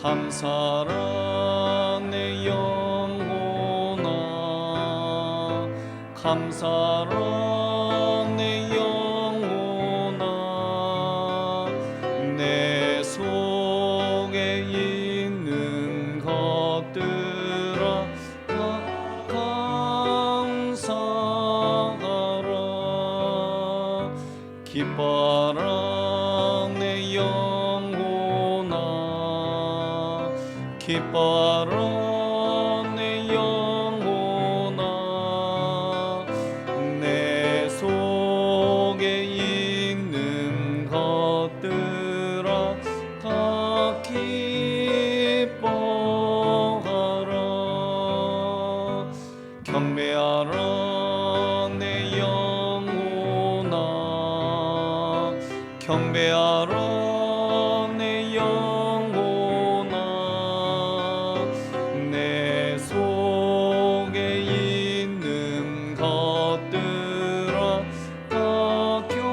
감사라 내 영혼아, 감사라 내 영혼아, 내 속에 있는 것들아 다 감사하라. 기뻐라 내 영혼아, 기뻐라 내 영혼아, 내 속에 있는 것들아 다 기뻐하라. 경배하라 내 영혼아, 경배하라 내 영혼아, 내 속에 있는 것들아 다 경배하라.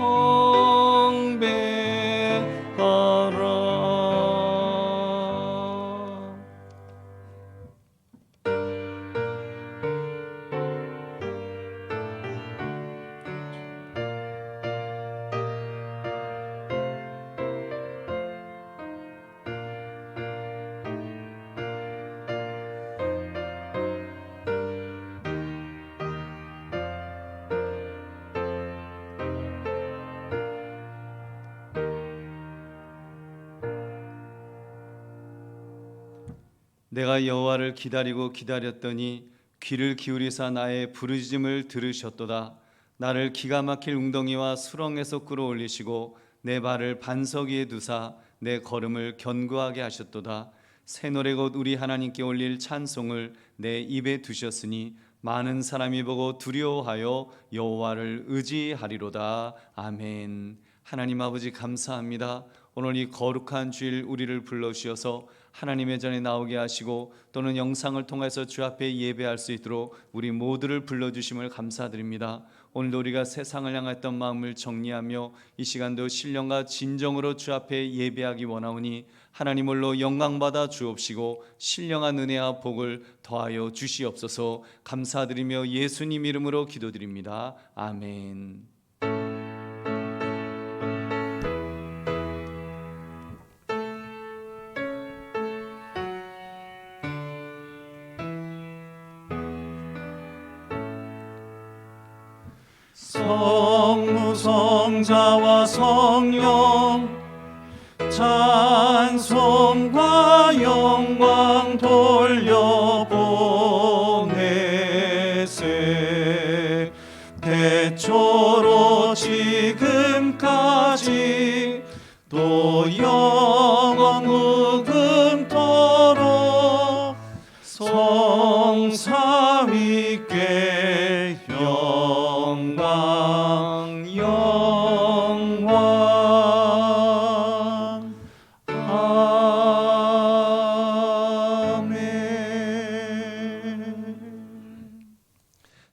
내가 여호와를 기다리고 기다렸더니 귀를 기울이사 나의 부르짖음을 들으셨도다. 나를 기가 막힐 웅덩이와 수렁에서 끌어올리시고 내 발을 반석 위에 두사 내 걸음을 견고하게 하셨도다. 새 노래 곧 우리 하나님께 올릴 찬송을 내 입에 두셨으니 많은 사람이 보고 두려워하여 여호와를 의지하리로다. 아멘. 하나님 아버지 감사합니다. 오늘 이 거룩한 주일 우리를 불러주셔서 하나님의 전에 나오게 하시고 또는 영상을 통해서 주 앞에 예배할 수 있도록 우리 모두를 불러주심을 감사드립니다. 오늘도 우리가 세상을 향했던 마음을 정리하며 이 시간도 신령과 진정으로 주 앞에 예배하기 원하오니 하나님 홀로 영광받아 주옵시고 신령한 은혜와 복을 더하여 주시옵소서. 감사드리며 예수님 이름으로 기도드립니다. 아멘. 성부 성자와 성령 찬송과 영광 돌려보내세. 대초로 지금까지 또 영원 무금토록 성삼위께 영광 영광. 아멘.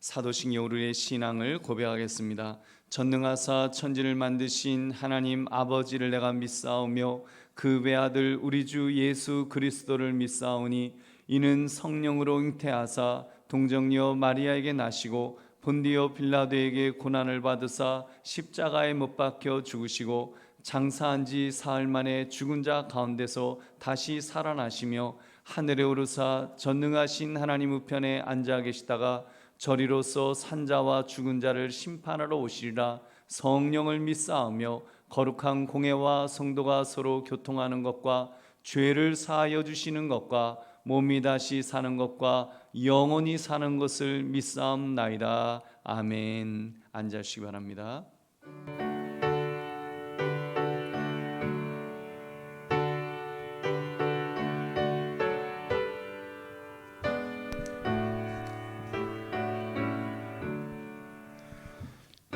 사도신 여우르의 신앙을 고백하겠습니다. 전능하사 천지를 만드신 하나님 아버지를 내가 믿사오며 그 외아들 우리 주 예수 그리스도를 믿사오니 이는 성령으로 잉태하사 동정녀 마리아에게 나시고 본디오 빌라도에게 고난을 받으사 십자가에 못 박혀 죽으시고 장사한 지 사흘 만에 죽은 자 가운데서 다시 살아나시며 하늘에 오르사 전능하신 하나님 우편에 앉아 계시다가 저리로서 산자와 죽은 자를 심판하러 오시리라. 성령을 믿사오며 거룩한 공회와 성도가 서로 교통하는 것과 죄를 사하여 주시는 것과 몸이 다시 사는 것과 영원히 사는 것을 믿사옵나이다. 아멘. 앉으시기 바랍니다.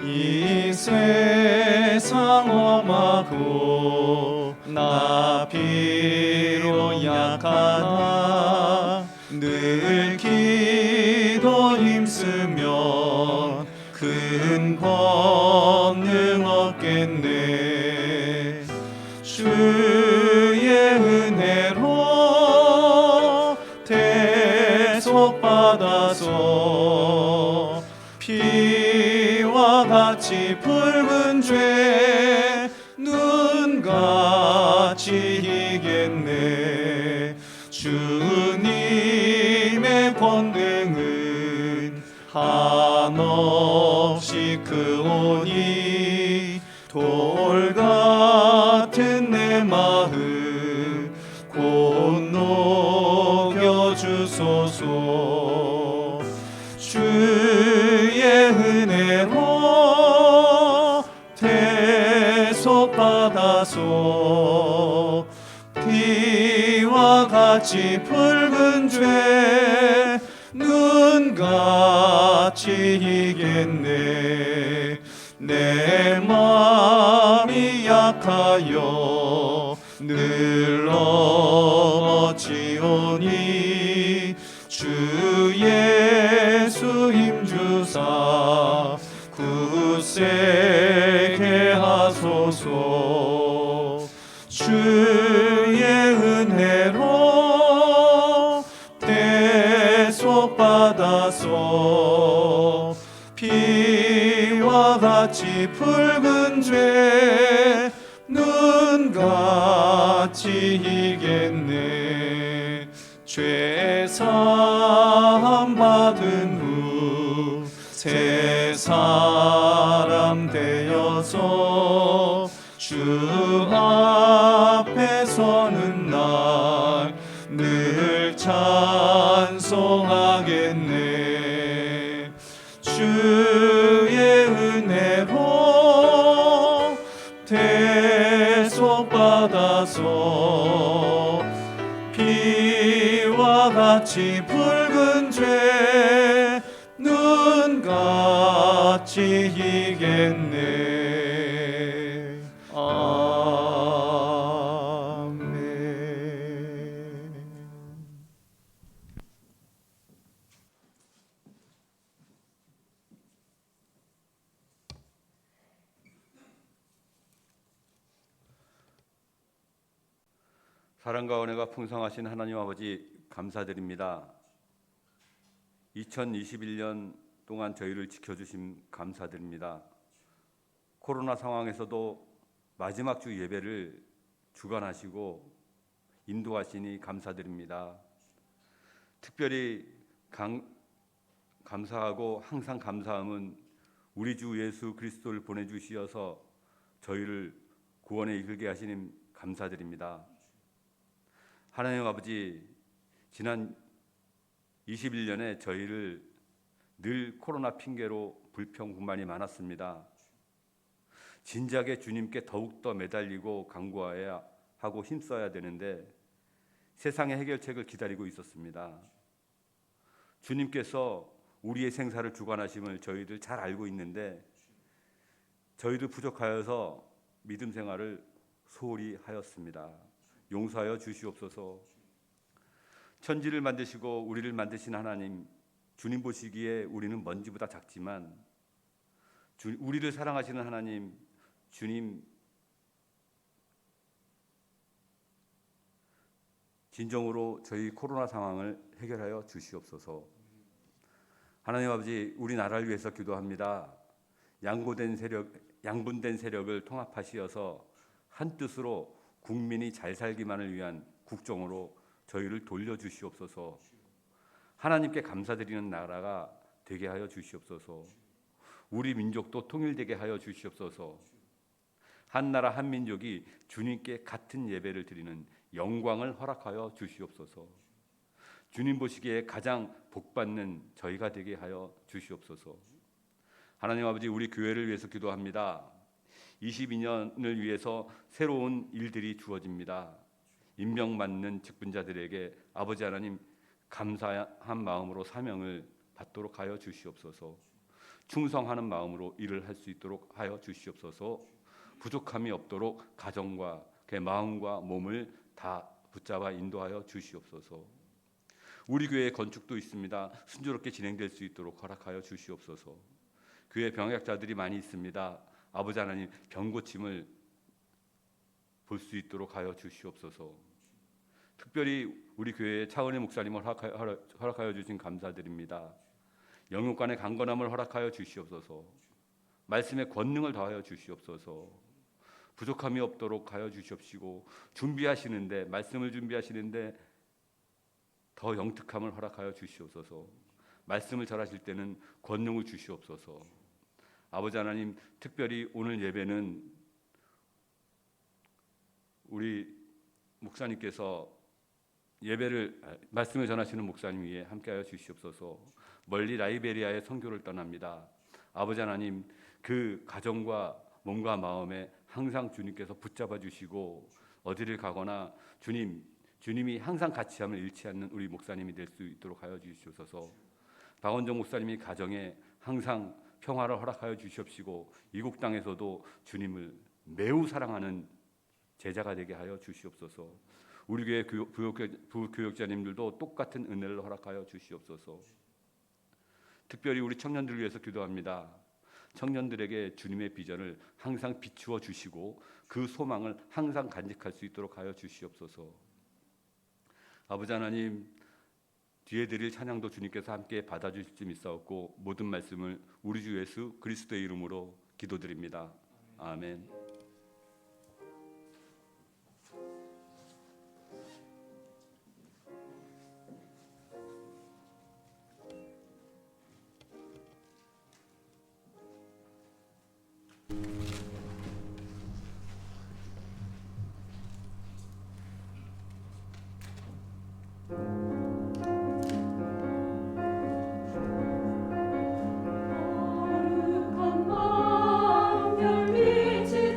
이 세상 험하고 나 비로 약하나 늘 기도 힘쓰면 큰 권능 얻겠네. 주의 은혜로 이겠네. 주님의 권능은 한없이 크오니 돌 같은 내 마음 곧 녹여주소서. 주의 은혜로 대속받아서 피와 같이 붉은 죄 눈같이 이겠네. 내 마음이 약하여 늘 넘어지오니 주 예수 힘주사 굳세게 하소서. 주의 은혜로 대속받아서 피와 같이 붉은 죄 눈같이 이겠네. 죄 사함 받은 후 새 사람 되어서 주 앞에 서는 날 늘 찬송하겠네. 주의 은혜로 대속받아서 피와 같이 붉은 죄 눈같이 이겠네. 아멘. 사랑과 은혜가 풍성하신 하나님 아버지 감사드립니다. 2021년 동안 저희를 지켜주심 감사드립니다. 코로나 상황에서도 마지막 주 예배를 주관하시고 인도하시니 감사드립니다. 특별히 감사하고 항상 감사함은 우리 주 예수 그리스도를 보내주시어서 저희를 구원에 이끌게 하시니 감사드립니다. 하나님 아버지, 지난 21년에 저희를 늘 코로나 핑계로 불평,불만이 많았습니다. 진작에 주님께 더욱더 매달리고 간구해야 하고 힘써야 되는데 세상의 해결책을 기다리고 있었습니다. 주님께서 우리의 생사를 주관하심을 저희들 잘 알고 있는데 저희도 부족하여서 믿음 생활을 소홀히 하였습니다. 용서하여 주시옵소서. 천지를 만드시고 우리를 만드신 하나님, 주님 보시기에 우리는 먼지보다 작지만 우리를 사랑하시는 하나님, 주님 진정으로 저희 코로나 상황을 해결하여 주시옵소서. 하나님 아버지, 우리나라를 위해서 기도합니다. 양분된 세력을 통합하시어서 한 뜻으로 국민이 잘 살기만을 위한 국정으로 저희를 돌려주시옵소서. 하나님께 감사드리는 나라가 되게 하여 주시옵소서. 우리 민족도 통일되게 하여 주시옵소서. 한 나라 한 민족이 주님께 같은 예배를 드리는 영광을 허락하여 주시옵소서. 주님 보시기에 가장 복받는 저희가 되게 하여 주시옵소서. 하나님 아버지, 우리 교회를 위해서 기도합니다. 22년을 위해서 새로운 일들이 주어집니다. 임명받는 직분자들에게 아버지 하나님 감사한 마음으로 사명을 받도록 하여 주시옵소서. 충성하는 마음으로 일을 할 수 있도록 하여 주시옵소서. 부족함이 없도록 가정과 그 마음과 몸을 다 붙잡아 인도하여 주시옵소서. 우리 교회 건축도 있습니다. 순조롭게 진행될 수 있도록 허락하여 주시옵소서. 교회 병약자들이 많이 있습니다. 아버지 하나님 병 고침을 볼 수 있도록 하여 주시옵소서. 특별히 우리 교회에 차은혜 목사님을 허락하여 주신 감사드립니다. 영육간의 강건함을 허락하여 주시옵소서. 말씀의 권능을 더하여 주시옵소서. 부족함이 없도록 하여 주시옵시고, 준비하시는데, 말씀을 준비하시는데 더 영특함을 허락하여 주시옵소서. 말씀을 전하실 때는 권능을 주시옵소서. 아버지 하나님, 특별히 오늘 예배는 우리 목사님께서 말씀을 전하시는 목사님 위에 함께하여 주시옵소서. 멀리 라이베리아의 선교를 떠납니다. 아버지 하나님, 그 가정과 몸과 마음에 항상 주님께서 붙잡아 주시고, 어디를 가거나 주님이 항상 같이 함을 잃지 않는 우리 목사님이 될 수 있도록 하여 주시옵소서. 박원정 목사님이 가정에 항상 평화를 허락하여 주시옵시고, 이국 땅에서도 주님을 매우 사랑하는 제자가 되게 하여 주시옵소서. 우리 교회 부교육자님들도 똑같은 은혜를 허락하여 주시옵소서. 특별히 우리 청년들을 위해서 기도합니다. 청년들에게 주님의 비전을 항상 비추어 주시고, 그 소망을 항상 간직할 수 있도록 하여 주시옵소서. 아버지 하나님, 뒤에 드릴 찬양도 주님께서 함께 받아주실 줄 믿사옵고, 모든 말씀을 우리 주 예수 그리스도의 이름으로 기도드립니다. 아멘. 거룩한 마음 별빛이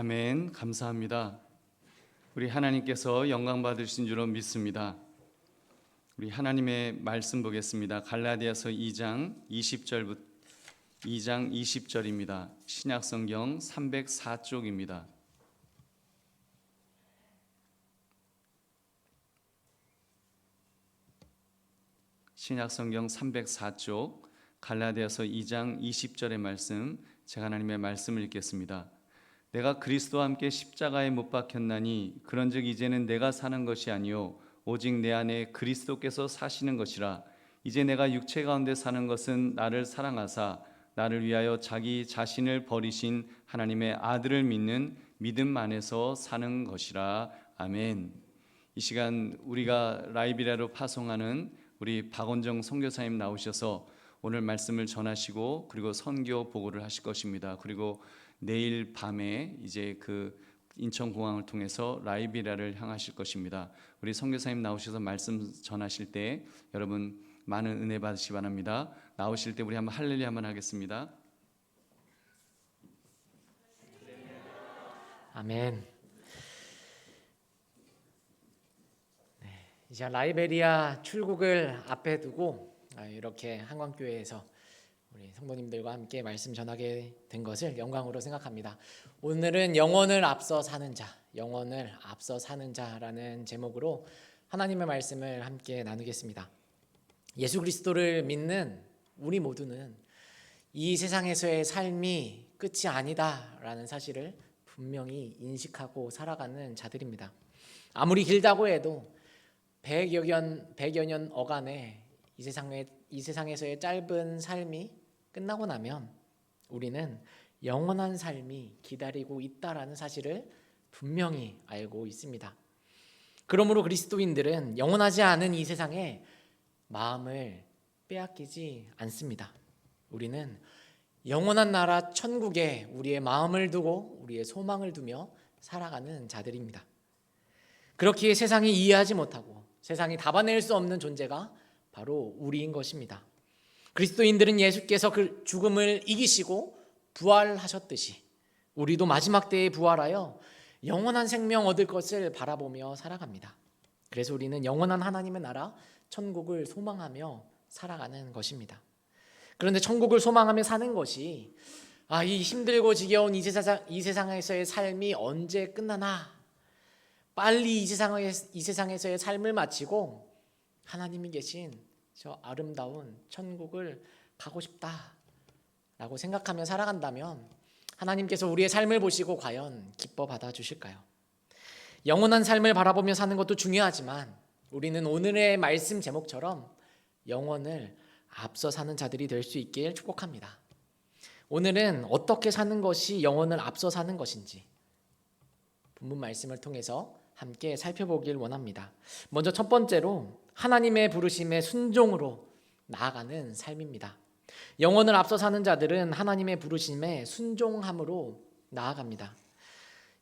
아멘. 감사합니다. 우리 하나님께서 영광 받으신 줄로 믿습니다. 우리 하나님의 말씀 보겠습니다. 갈라디아서 2장 20절입니다. 신약성경 304쪽입니다. 신약성경 304쪽 갈라디아서 2장 20절의 말씀, 제가 하나님의 말씀을 읽겠습니다. 내가 그리스도와 함께 십자가에 못 박혔나니 그런즉 이제는 내가 사는 것이 아니요 오직 내 안에 그리스도께서 사시는 것이라. 이제 내가 육체 가운데 사는 것은 나를 사랑하사 나를 위하여 자기 자신을 버리신 하나님의 아들을 믿는 믿음 안에서 사는 것이라. 아멘. 이 시간 우리가 라이브라로 파송하는 우리 박원정 선교사님 나오셔서 오늘 말씀을 전하시고 그리고 선교 보고를 하실 것입니다. 그리고 내일 밤에 이제 그 인천공항을 통해서 라이비라를 향하실 것입니다. 우리 선교사님 나오셔서 말씀 전하실 때 여러분 많은 은혜 받으시기 바랍니다. 나오실 때 우리 한번 할렐루야 한번 하겠습니다. 아멘. 이제 라이베리아 출국을 앞에 두고 이렇게 한광교회에서 우리 성도님들과 함께 말씀 전하게 된 것을 영광으로 생각합니다. 오늘은 영혼을 앞서 사는 자, 영혼을 앞서 사는 자라는 제목으로 하나님의 말씀을 함께 나누겠습니다. 예수 그리스도를 믿는 우리 모두는 이 세상에서의 삶이 끝이 아니다라는 사실을 분명히 인식하고 살아가는 자들입니다. 아무리 길다고 해도 100여 년 어간의 이 세상에서의 짧은 삶이 끝나고 나면 우리는 영원한 삶이 기다리고 있다라는 사실을 분명히 알고 있습니다. 그러므로 그리스도인들은 영원하지 않은 이 세상에 마음을 빼앗기지 않습니다. 우리는 영원한 나라 천국에 우리의 마음을 두고 우리의 소망을 두며 살아가는 자들입니다. 그렇기에 세상이 이해하지 못하고 세상이 답아낼 수 없는 존재가 바로 우리인 것입니다. 그리스도인들은 예수께서 그 죽음을 이기시고 부활하셨듯이 우리도 마지막 때에 부활하여 영원한 생명 얻을 것을 바라보며 살아갑니다. 그래서 우리는 영원한 하나님의 나라 천국을 소망하며 살아가는 것입니다. 그런데 천국을 소망하며 사는 것이 이 힘들고 지겨운 이 세상에서의 삶이 언제 끝나나, 빨리 이 세상에서의 삶을 마치고 하나님이 계신 저 아름다운 천국을 가고 싶다라고 생각하며 살아간다면 하나님께서 우리의 삶을 보시고 과연 기뻐 받아주실까요? 영원한 삶을 바라보며 사는 것도 중요하지만 우리는 오늘의 말씀 제목처럼 영원을 앞서 사는 자들이 될 수 있길 축복합니다. 오늘은 어떻게 사는 것이 영원을 앞서 사는 것인지 본문 말씀을 통해서 함께 살펴보길 원합니다. 먼저 첫 번째로 하나님의 부르심에 순종으로 나아가는 삶입니다. 영원을 앞서 사는 자들은 하나님의 부르심에 순종함으로 나아갑니다.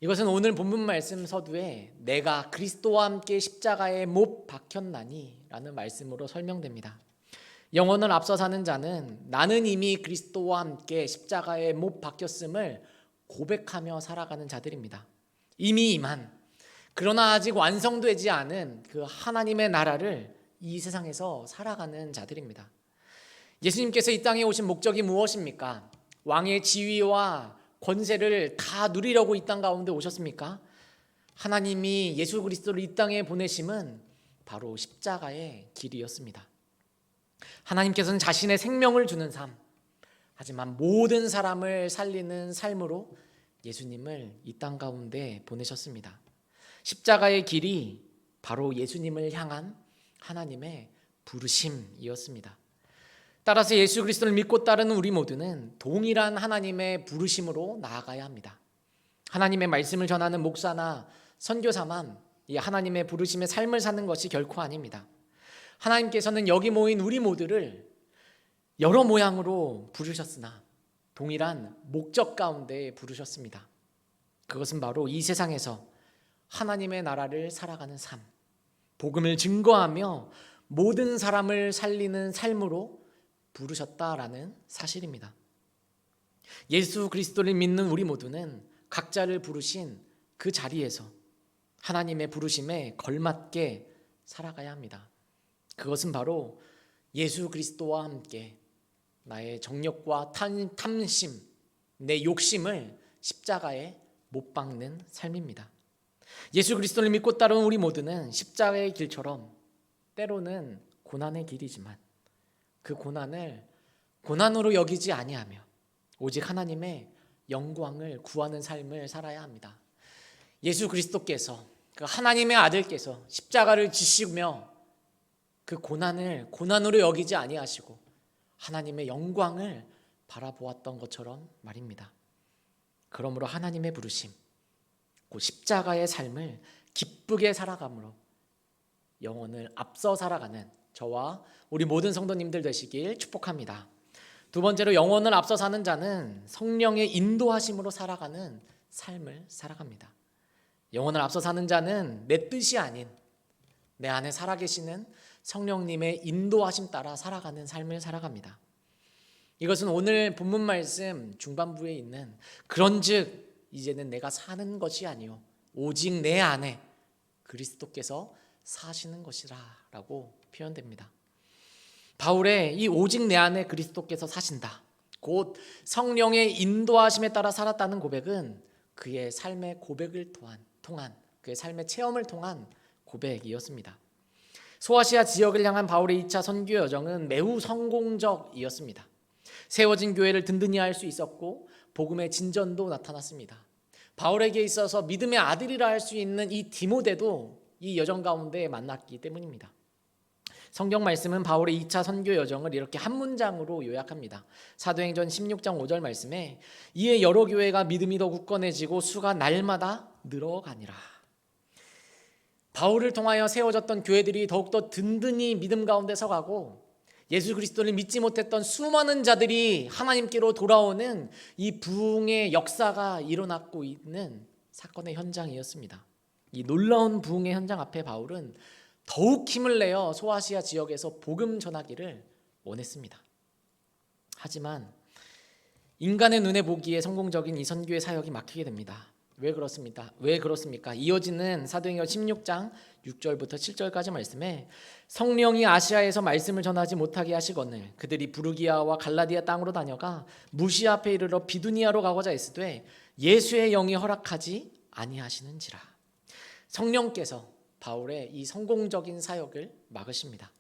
이것은 오늘 본문 말씀 서두에 내가 그리스도와 함께 십자가에 못 박혔나니 라는 말씀으로 설명됩니다. 영원을 앞서 사는 자는 나는 이미 그리스도와 함께 십자가에 못 박혔음을 고백하며 살아가는 자들입니다. 이미 임한, 그러나 아직 완성되지 않은 그 하나님의 나라를 이 세상에서 살아가는 자들입니다. 예수님께서 이 땅에 오신 목적이 무엇입니까? 왕의 지위와 권세를 다 누리려고 이 땅 가운데 오셨습니까? 하나님이 예수 그리스도를 이 땅에 보내심은 바로 십자가의 길이었습니다. 하나님께서는 자신의 생명을 주는 삶, 하지만 모든 사람을 살리는 삶으로 예수님을 이 땅 가운데 보내셨습니다. 십자가의 길이 바로 예수님을 향한 하나님의 부르심이었습니다. 따라서 예수 그리스도를 믿고 따르는 우리 모두는 동일한 하나님의 부르심으로 나아가야 합니다. 하나님의 말씀을 전하는 목사나 선교사만 이 하나님의 부르심의 삶을 사는 것이 결코 아닙니다. 하나님께서는 여기 모인 우리 모두를 여러 모양으로 부르셨으나 동일한 목적 가운데 부르셨습니다. 그것은 바로 이 세상에서 하나님의 나라를 살아가는 삶, 복음을 증거하며 모든 사람을 살리는 삶으로 부르셨다라는 사실입니다. 예수 그리스도를 믿는 우리 모두는 각자를 부르신 그 자리에서 하나님의 부르심에 걸맞게 살아가야 합니다. 그것은 바로 예수 그리스도와 함께 나의 정욕과 탐심, 내 욕심을 십자가에 못 박는 삶입니다. 예수 그리스도를 믿고 따르는 우리 모두는 십자가의 길처럼 때로는 고난의 길이지만 그 고난을 고난으로 여기지 아니하며 오직 하나님의 영광을 구하는 삶을 살아야 합니다. 예수 그리스도께서 그 하나님의 아들께서 십자가를 지시며 그 고난을 고난으로 여기지 아니하시고 하나님의 영광을 바라보았던 것처럼 말입니다. 그러므로 하나님의 부르심, 그 십자가의 삶을 기쁘게 살아감으로 영혼을 앞서 살아가는 저와 우리 모든 성도님들 되시길 축복합니다. 두 번째로 영혼을 앞서 사는 자는 성령의 인도하심으로 살아가는 삶을 살아갑니다. 영혼을 앞서 사는 자는 내 뜻이 아닌 내 안에 살아계시는 성령님의 인도하심 따라 살아가는 삶을 살아갑니다. 이것은 오늘 본문 말씀 중반부에 있는 그런즉 이제는 내가 사는 것이 아니요 오직 내 안에 그리스도께서 사시는 것이라 라고 표현됩니다. 바울의 이 오직 내 안에 그리스도께서 사신다, 곧 성령의 인도하심에 따라 살았다는 고백은 그의 삶의 고백을 통한 그의 삶의 체험을 통한 고백이었습니다. 소아시아 지역을 향한 바울의 2차 선교 여정은 매우 성공적이었습니다. 세워진 교회를 든든히 할 수 있었고 복음의 진전도 나타났습니다. 바울에게 있어서 믿음의 아들이라 할 수 있는 이 디모데도 이 여정 가운데 만났기 때문입니다. 성경 말씀은 바울의 2차 선교 여정을 이렇게 한 문장으로 요약합니다. 사도행전 16장 5절 말씀에 이에 여러 교회가 믿음이 더 굳건해지고 수가 날마다 늘어가니라. 바울을 통하여 세워졌던 교회들이 더욱더 든든히 믿음 가운데 서가고 예수 그리스도를 믿지 못했던 수많은 자들이 하나님께로 돌아오는 이 부흥의 역사가 일어나고 있는 사건의 현장이었습니다. 이 놀라운 부흥의 현장 앞에 바울은 더욱 힘을 내어 소아시아 지역에서 복음 전하기를 원했습니다. 하지만 인간의 눈에 보기에 성공적인 이 선교의 사역이 막히게 됩니다. 왜 그렇습니까? 이어지는 사도행전 16장 6절부터 7절까지 말씀에 성령이 아시아에서 말씀을 전하지 못하게 하시거늘 그들이 부르기아와 갈라디아 땅으로 다녀가 무시 앞에 이르러 비두니아로 가고자 했으되 예수의 영이 허락하지 아니하시는지라. 성령께서 바울의 이 성공적인 사역을 막으십니다.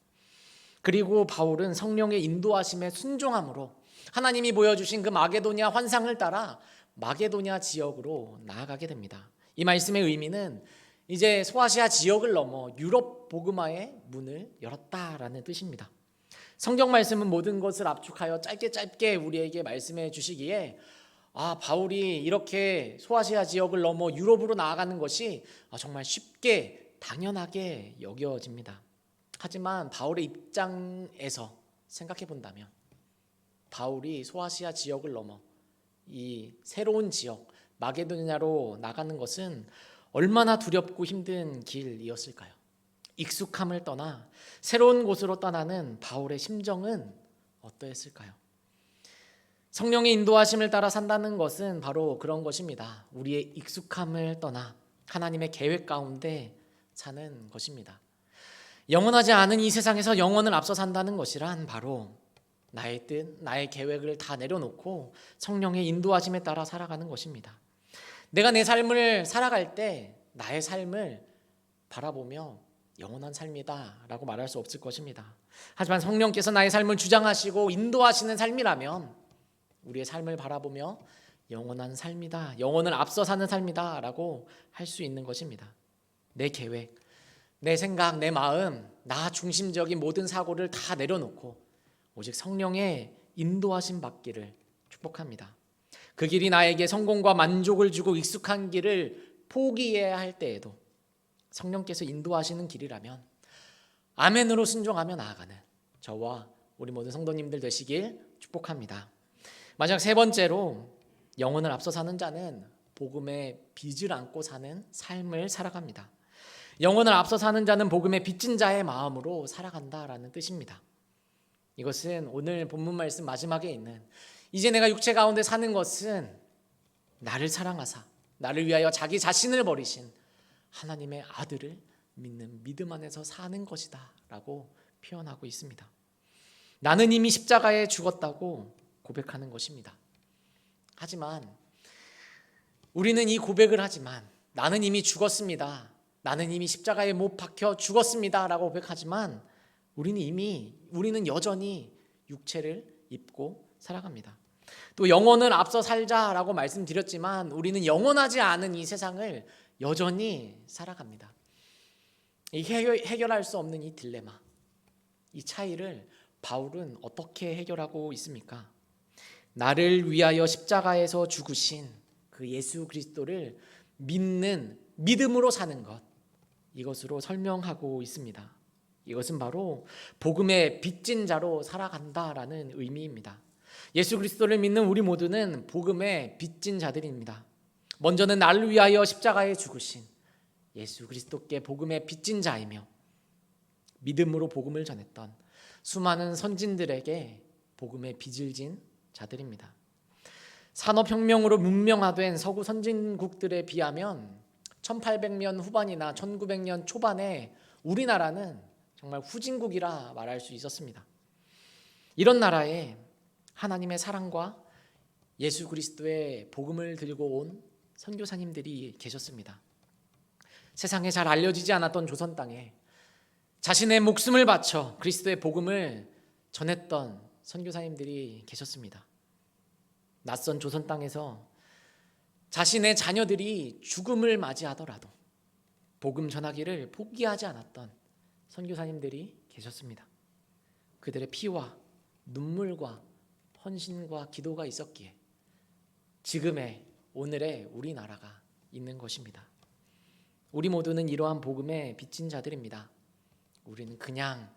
그리고 바울은 성령의 인도하심에 순종함으로 하나님이 보여주신 그 마게도냐 환상을 따라 마게도냐 지역으로 나아가게 됩니다. 이 말씀의 의미는 이제 소아시아 지역을 넘어 유럽 복음화의 문을 열었다라는 뜻입니다. 성경 말씀은 모든 것을 압축하여 짧게 우리에게 말씀해 주시기에 바울이 이렇게 소아시아 지역을 넘어 유럽으로 나아가는 것이 정말 쉽게 당연하게 여겨집니다. 하지만 바울의 입장에서 생각해 본다면 바울이 소아시아 지역을 넘어 이 새로운 지역 마게도냐로 나가는 것은 얼마나 두렵고 힘든 길이었을까요? 익숙함을 떠나 새로운 곳으로 떠나는 바울의 심정은 어떠했을까요? 성령의 인도하심을 따라 산다는 것은 바로 그런 것입니다. 우리의 익숙함을 떠나 하나님의 계획 가운데 사는 것입니다. 영원하지 않은 이 세상에서 영원을 앞서 산다는 것이란 바로 나의 뜻, 나의 계획을 다 내려놓고 성령의 인도하심에 따라 살아가는 것입니다. 내가 내 삶을 살아갈 때 나의 삶을 바라보며 영원한 삶이다 라고 말할 수 없을 것입니다. 하지만 성령께서 나의 삶을 주장하시고 인도하시는 삶이라면 우리의 삶을 바라보며 영원한 삶이다, 영원을 앞서 사는 삶이다 라고 할 수 있는 것입니다. 내 계획, 내 생각, 내 마음, 나 중심적인 모든 사고를 다 내려놓고 오직 성령의 인도하심 받기를 축복합니다. 그 길이 나에게 성공과 만족을 주고 익숙한 길을 포기해야 할 때에도 성령께서 인도하시는 길이라면 아멘으로 순종하며 나아가는 저와 우리 모든 성도님들 되시길 축복합니다. 마지막 세 번째로 영혼을 앞서 사는 자는 복음의 빚을 안고 사는 삶을 살아갑니다. 영혼을 앞서 사는 자는 복음의 빚진 자의 마음으로 살아간다라는 뜻입니다. 이것은 오늘 본문 말씀 마지막에 있는 이제 내가 육체 가운데 사는 것은 나를 사랑하사 나를 위하여 자기 자신을 버리신 하나님의 아들을 믿는 믿음 안에서 사는 것이다 라고 표현하고 있습니다. 나는 이미 십자가에 죽었다고 고백하는 것입니다. 하지만 우리는 이 고백을 하지만 나는 이미 죽었습니다, 나는 이미 십자가에 못 박혀 죽었습니다 라고 고백하지만 우리는 여전히 육체를 입고 살아갑니다. 또 영혼을 앞서 살자라고 말씀드렸지만 우리는 영원하지 않은 이 세상을 여전히 살아갑니다. 해결할 수 없는 이 딜레마, 이 차이를 바울은 어떻게 해결하고 있습니까? 나를 위하여 십자가에서 죽으신 그 예수 그리스도를 믿는 믿음으로 사는 것, 이것으로 설명하고 있습니다. 이것은 바로 복음의 빚진 자로 살아간다라는 의미입니다. 예수 그리스도를 믿는 우리 모두는 복음의 빚진 자들입니다. 먼저는 나를 위하여 십자가에 죽으신 예수 그리스도께 복음의 빚진 자이며 믿음으로 복음을 전했던 수많은 선진들에게 복음의 빚을 진 자들입니다. 산업혁명으로 문명화된 서구 선진국들에 비하면 1800년 후반이나 1900년 초반에 우리나라는 정말 후진국이라 말할 수 있었습니다. 이런 나라에 하나님의 사랑과 예수 그리스도의 복음을 들고 온 선교사님들이 계셨습니다. 세상에 잘 알려지지 않았던 조선 땅에 자신의 목숨을 바쳐 그리스도의 복음을 전했던 선교사님들이 계셨습니다. 낯선 조선 땅에서 자신의 자녀들이 죽음을 맞이하더라도 복음 전하기를 포기하지 않았던 선교사님들이 계셨습니다. 그들의 피와 눈물과 헌신과 기도가 있었기에 지금의 오늘의 우리나라가 있는 것입니다. 우리 모두는 이러한 복음의 빚진 자들입니다. 우리는 그냥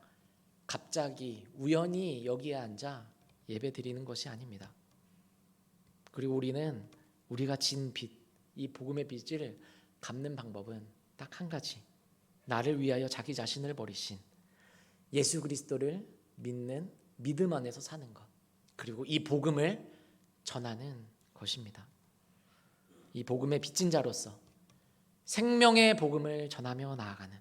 갑자기 우연히 여기에 앉아 예배 드리는 것이 아닙니다. 그리고 우리는 우리가 진 빚, 이 복음의 빚을 갚는 방법은 딱 한 가지, 나를 위하여 자기 자신을 버리신 예수 그리스도를 믿는 믿음 안에서 사는 것, 그리고 이 복음을 전하는 것입니다. 이 복음의 빚진 자로서 생명의 복음을 전하며 나아가는,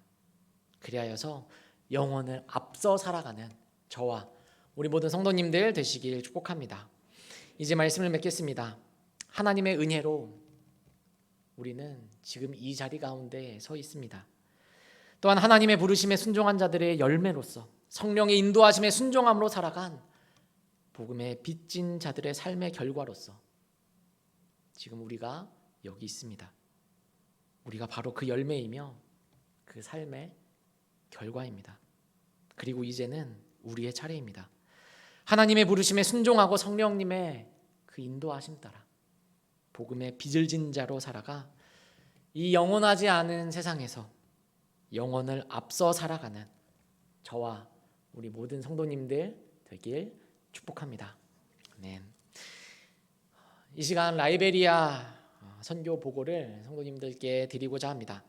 그리하여서 영혼을 앞서 살아가는 저와 우리 모든 성도님들 되시길 축복합니다. 이제 말씀을 맺겠습니다. 하나님의 은혜로 우리는 지금 이 자리 가운데 서 있습니다. 또한 하나님의 부르심에 순종한 자들의 열매로서 성령의 인도하심에 순종함으로 살아간 복음의 빚진 자들의 삶의 결과로서 지금 우리가 여기 있습니다. 우리가 바로 그 열매이며 그 삶의 결과입니다. 그리고 이제는 우리의 차례입니다. 하나님의 부르심에 순종하고 성령님의 그 인도하심 따라 복음의 빚을 진 자로 살아가 이 영원하지 않은 세상에서 영혼을 앞서 살아가는 저와 우리 모든 성도님들 되길 축복합니다. 아멘. 이 시간 라이베리아 선교 보고를 성도님들께 드리고자 합니다.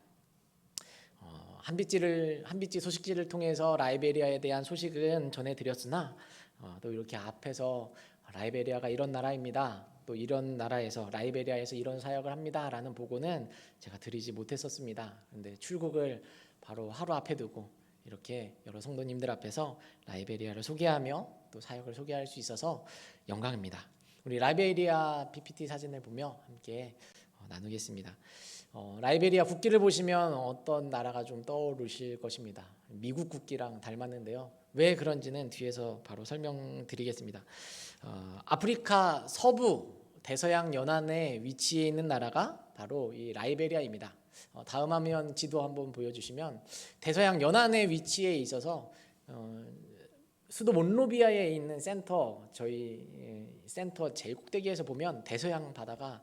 한빛지 소식지를 통해서 라이베리아에 대한 소식은 전해드렸으나 또 이렇게 앞에서 라이베리아가 이런 나라입니다, 또 이런 나라에서 라이베리아에서 이런 사역을 합니다 라는 보고는 제가 드리지 못했었습니다. 그런데 출국을 바로 하루 앞에 두고 이렇게 여러 성도님들 앞에서 라이베리아를 소개하며 또 사역을 소개할 수 있어서 영광입니다. 우리 라이베리아 PPT 사진을 보며 함께 나누겠습니다. 라이베리아 국기를 보시면 어떤 나라가 좀 떠오르실 것입니다. 미국 국기랑 닮았는데요. 왜 그런지는 뒤에서 바로 설명드리겠습니다. 아프리카 서부 대서양 연안에 위치해 있는 나라가 바로 이 라이베리아입니다. 다음 화면 지도 한번 보여주시면 대서양 연안에 위치해 있어서 수도 몬로비아에 있는 저희 센터 제일 꼭대기에서 보면 대서양 바다가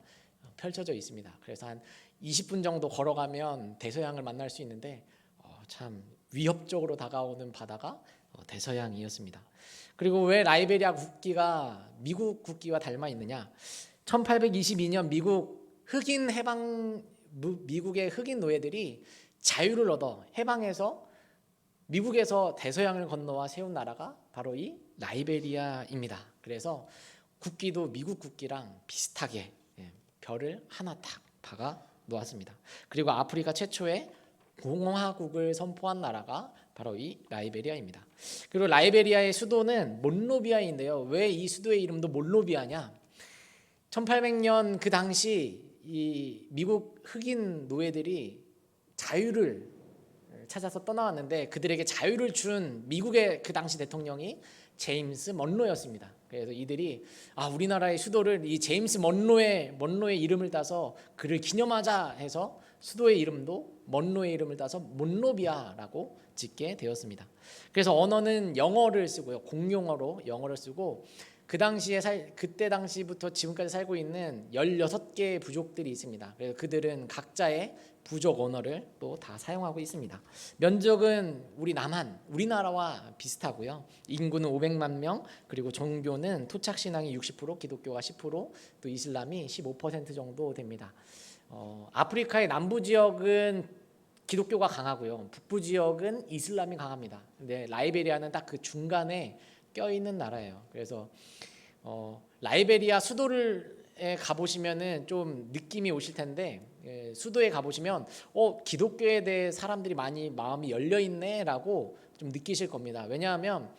펼쳐져 있습니다. 그래서 한 20분 정도 걸어가면 대서양을 만날 수 있는데 참 위협적으로 다가오는 바다가 대서양이었습니다. 그리고 왜 라이베리아 국기가 미국 국기와 닮아 있느냐? 1822년 미국의 흑인 노예들이 자유를 얻어 해방해서 미국에서 대서양을 건너와 세운 나라가 바로 이 라이베리아입니다. 그래서 국기도 미국 국기랑 비슷하게 별을 하나 딱 박아 놓았습니다. 그리고 아프리카 최초의 공화국을 선포한 나라가 바로 이 라이베리아입니다. 그리고 라이베리아의 수도는 몬로비아인데요. 왜 이 수도의 이름도 몬로비아냐? 1800년 그 당시 이 미국 흑인 노예들이 자유를 찾아서 떠나왔는데 그들에게 자유를 준 미국의 그 당시 대통령이 제임스 먼로였습니다. 그래서 이들이 우리나라의 수도를 이 제임스 먼로의 이름을 따서 그를 기념하자 해서 수도의 이름도 먼로의 이름을 따서 몬로비아라고 짓게 되었습니다. 그래서 언어는 영어를 쓰고요. 공용어로 영어를 쓰고 그때 당시부터 지금까지 살고 있는 16개의 부족들이 있습니다. 그래서 그들은 각자의 부족 언어를 또 다 사용하고 있습니다. 면적은 우리나라와 비슷하고요. 인구는 500만 명, 그리고 종교는 토착 신앙이 60%, 기독교가 10%, 또 이슬람이 15% 정도 됩니다. 아프리카의 남부 지역은 기독교가 강하고요. 북부 지역은 이슬람이 강합니다. 근데 라이베리아는 딱 그 중간에 껴있는 나라예요. 그래서 라이베리아 수도에 가보시면은 좀 느낌이 오실 텐데 수도에 가보시면 기독교에 대해 사람들이 많이 마음이 열려 있네라고 좀 느끼실 겁니다. 왜냐하면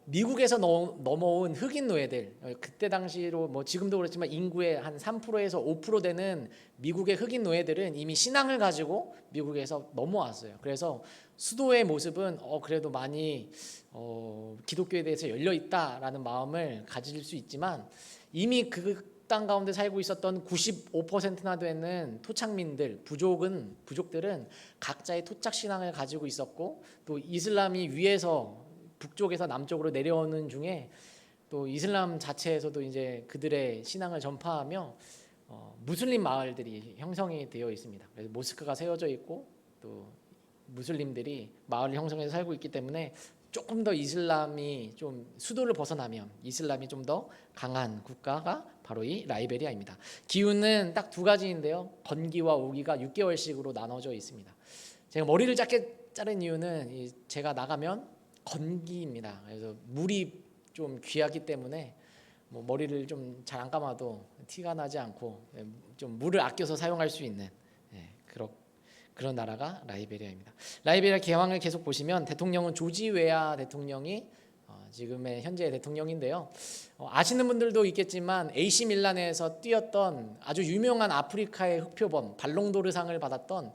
미국에서 넘어온 흑인 노예들, 그때 당시로 뭐 지금도 그렇지만 인구의 한 3%에서 5% 되는 미국의 흑인 노예들은 이미 신앙을 가지고 미국에서 넘어왔어요. 그래서 수도의 모습은 그래도 많이 기독교에 대해서 열려 있다라는 마음을 가질 수 있지만 이미 그 땅 가운데 살고 있었던 95%나 되는 토착민들, 부족들은 각자의 토착 신앙을 가지고 있었고 또 이슬람이 위에서 북쪽에서 남쪽으로 내려오는 중에 또 이슬람 자체에서도 이제 그들의 신앙을 전파하며 무슬림 마을들이 형성이 되어 있습니다. 그래서 모스크가 세워져 있고 또 무슬림들이 마을을 형성해서 살고 있기 때문에 조금 더 이슬람이 좀 수도를 벗어나면 이슬람이 좀 더 강한 국가가 바로 이 라이베리아입니다. 기후는 딱 두 가지인데요. 건기와 우기가 6개월씩으로 나눠져 있습니다. 제가 머리를 짧게 자른 이유는 제가 나가면 건기입니다. 그래서 물이 좀 귀하기 때문에 뭐 머리를 좀 잘 안 감아도 티가 나지 않고 좀 물을 아껴서 사용할 수 있는 그런 나라가 라이베리아입니다. 라이베리아 개왕을 계속 보시면 대통령은 조지 웨아 대통령이 지금의 현재 대통령인데요. 아시는 분들도 있겠지만 AC 밀란에서 뛰었던 아주 유명한 아프리카의 흑표범 발롱도르상을 받았던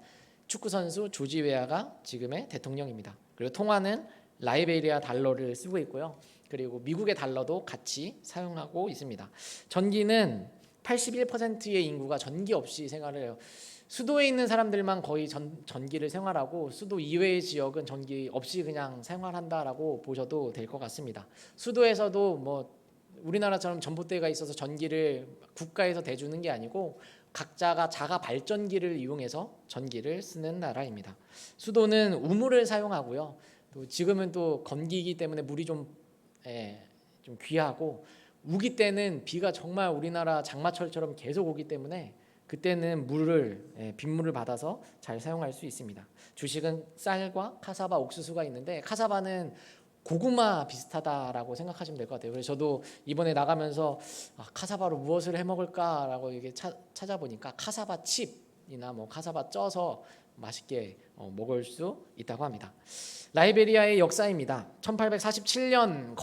축구 선수 조지 웨아가 지금의 대통령입니다. 그리고 통화는 라이베리아 달러를 쓰고 있고요. 그리고 미국의 달러도 같이 사용하고 있습니다. 전기는 81%의 인구가 전기 없이 생활을 해요. 수도에 있는 사람들만 거의 전기를 생활하고 수도 이외의 지역은 전기 없이 그냥 생활한다라고 보셔도 될 것 같습니다. 수도에서도 뭐 우리나라처럼 전봇대가 있어서 전기를 국가에서 대주는 게 아니고 각자가 자가 발전기를 이용해서 전기를 쓰는 나라입니다. 수도는 우물을 사용하고요. 또 지금은 또 건기이기 때문에 물이 좀 귀하고 우기 때는 비가 정말 우리나라 장마철처럼 계속 오기 때문에 그때는 빗물을 받아서 잘 사용할 수 있습니다. 주식은 쌀과 카사바, 옥수수가 있는데 카사바는 고구마 비슷하다라고 생각하시면 될 것 같아요. 그래서 저도 이번에 나가면서 카사바로 무엇을 해 먹을까라고 이게 찾아보니까 카사바 칩이나 뭐 카사바 쪄서 맛있게 먹을 수 있다고 합니다. 라이베리아의 역사입니다. 1847년